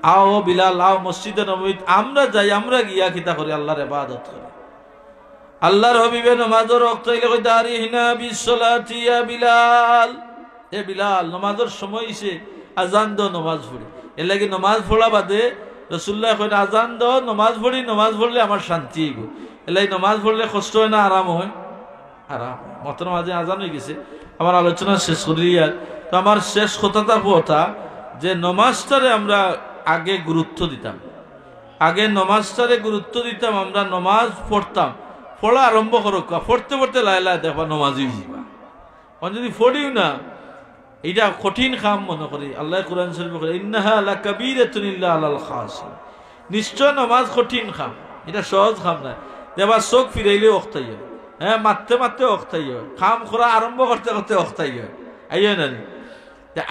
আও ও বিলাল আও মসজিদে নববীতে আমরা যাই আমরা গিয়া কিতা করি আল্লাহর ইবাদত করি আল্লাহর হাবিবে নামাজের ওয়াক্ত হইলে কই দারিহিনা বিসসালাতি ইয়া বিলাল এ বিলাল নামাজের সময় হইছে আজান দাও নামাজ পড়ি এর লাগি নামাজ পড়া বাদে রাসূলুল্লাহ কইন আজান দাও নামাজ পড়লে আমার শান্তি হইব এর লাগি নামাজ পড়লে কষ্ট হয় না আরাম হয় আরাম মতন মাঝে আজান হয়ে গেছে আমার আলোচনা শেষ করিয়া তো আমার শেষ কথা যে নামাজটারে আমরা আগে গুরুত্ব দিতাম আমরা নামাজ পড়তাম পড়া আরম্ভ করো পড়তে পড়তে লাইলা দেখবা নামাজি হইবা যদি পড়িও না এটা কঠিন কাম মনে করি আল্লাহ কোরআন শরীফে বলে ইন্নাহা লাকাবীরাতুন ইল্লা আলাল খাসিন নিশ্চয় নামাজ কঠিন কাম এটা সহজ কাম না দেবা চোখ ফিরাইলে ওক্তাই হয় হ্যাঁ মারতে ওক্তাই হয় কাম করা আরম্ভ করতে ওক্তাই হয় আইয় না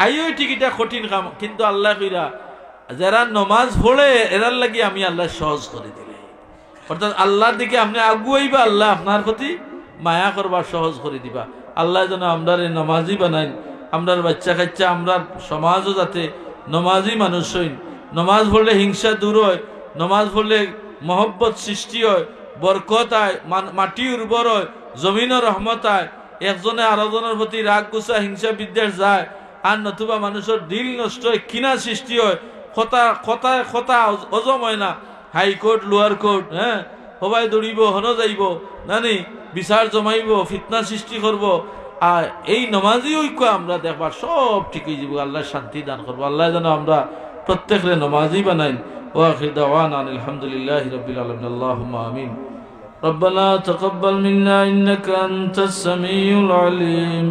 আইয় ঠিক এটা কঠিন কাম কিন্তু আল্লাহ কইরা যারা নামাজ পড়ে এরার লাগি আমি আল্লাহ সহজ করে দিলে অর্থাৎ আল্লাহর দিকে আপনি আগুয়াইবা আল্লাহ আপনার প্রতি মায়া করবার সহজ করে দিবা আল্লাহ যেন আমরা নামাজি বানাই আমরার বাচ্চা কাচ্চা আমরা সমাজও যাতে নমাজি মানুষ হই নমাজ পড়লে হিংসা দূর হয় নমাজ পড়লে মহব্বত সৃষ্টি হয় বরকত আয় মাটি উর্বর হয় জমিনের রহমত আয় একজনে আরেকজনের প্রতি রাগ গুসা হিংসা বিদ্বেষ যায় আর নতুবা মানুষের দিল নষ্ট হয় কিনা সৃষ্টি হয় কথা হজম হয় না হাইকোর্ট লোয়ার কোর্ট হ্যাঁ সবাই দৌড়িব হন যাইব নানি বিচার জমাইব ফিতনা সৃষ্টি করব আর এই নমাজি ঐক্য আমরা দেখবার সব ঠিক হয়ে যাব আল্লাহ শান্তি দান করবো আল্লাহ যেন আমরা প্রত্যেকরে নমাজি বানাই ওয়াখির দাওয়ানা আলহামদুলিল্লাহি রাব্বিল আলামিন আল্লাহুম্মা আমিন ربنا تقبل منا إنك أنت السميع العليم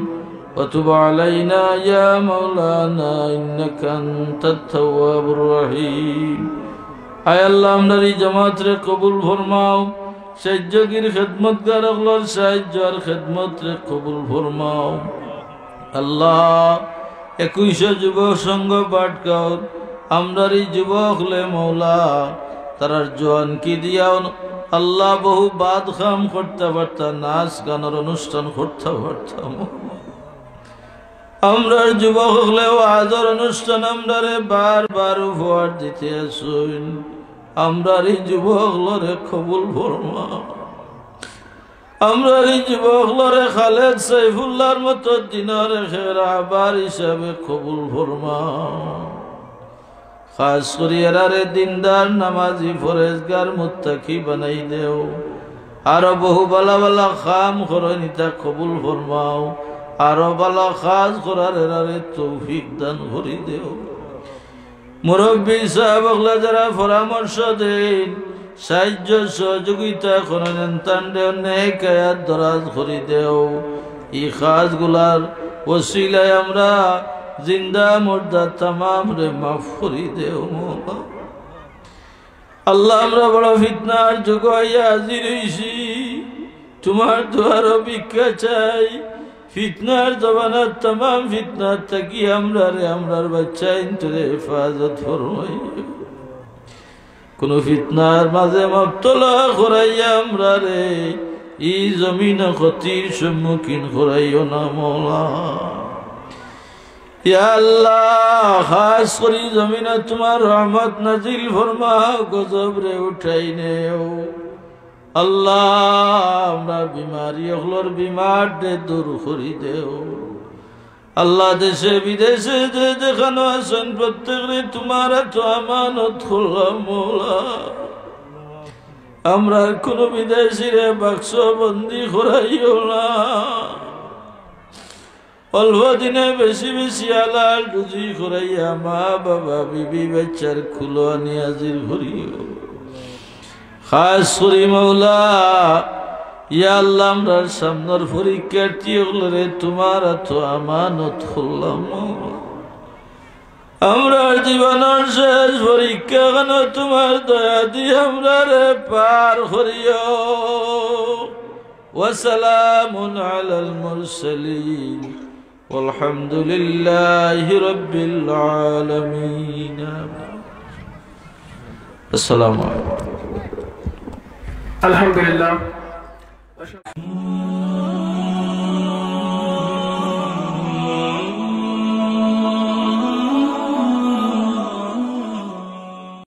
وتب علينا يا مولانا إنك أنت التواب الرحيم আয় আল্লাহ আমরা এই জামাত রে কবুল ফরমাও সাহায্যগির খেদমতগার আল্লাহর সাহায্য আর খেদমত রে কবুল ফরমাও আল্লাহ 21 যুবক সংঘ বাটকাও আমরা এই যুবক লে মওলা তারার জোয়ান কি দিয়াও আল্লাহ বহু বাদ খাম করতে পারতাম নাচ গানের অনুষ্ঠান করতে পারতাম আমরা যুবক হলে আজর অনুষ্ঠান আমরা বারবার উপহার দিতে আসুন আমরা এই যুবক লরে কবুল ফরমা আমরা এই যুবক লরে খালেদ সাইফুল্লাহর মতো দিনের খেরাবার হিসাবে কবুল ফরমা খাস করি এরারে দিনদার নামাজি ফরেজগার মুত্তাকি বানাই দেও আরো বহু বালা বালা খাম করনিতা কবুল ফরমাও আরো বালা খাস করার এরারে তৌফিক দান করি দেও মুরব্বী সাহেবগলা যারা পরামর্শ দেন সাহায্য সহযোগিতা করেন তান্ডে নেক আয়াত দরাজ করি দেও এই খাসগুলার ওসিলায় আমরা জিন্দা মুর্দা तमाम রে মাফ করি দেও আল্লাহ আমরা বড় ফিতনার যুগ হইয়া হাজির হইছি তোমার দুয়ার ভিক্ষা চাই ফিতনার জমানার तमाम ফিতনার থাকি আমরা রে আমরার বাচ্চা ইন্তরে হেফাজত ফরমাই কোন ফিতনার মাঝে মুবতলা করাইয়া আমরা রে এই জমিন ক্ষতির সম্মুখীন করাইও না মওলা या अल्लाह खास करी जमीन तुम्हार रहमत नजिल फरमाओ गजब रे उठाई नेओ अल्लाह हमरा बीमारी अखलोर बीमार दे दूर करी देओ अल्लाह देशे विदेशे जे जेखानो आছেন प्रत्येक रे तुम्हारा तो अमानत করলাম মওলা আমরা কোন বিদেশী রে বাক্স বন্দি করাইও না অল্প দিনে বেশি বেশি হালাল রুজি করাইয়া মা বাবা বিবি বাচ্চার খুলো আনি হাজির করিও। খাস করি মৌলা ইয়া আল্লাহ আমরার সামনের পরীক্ষার্থী হলে তোমার তো আমানত করলাম। আমরা জীবনের শেষ পরীক্ষা কেন তোমার দয়া দিয়ে আমরা রে পার করিও। ওয়াসালামুন আলাল মুরসালিন walhamdulillahi rabbil alamin। আসসালামু আলাইকুম। আলহামদুলিল্লাহ।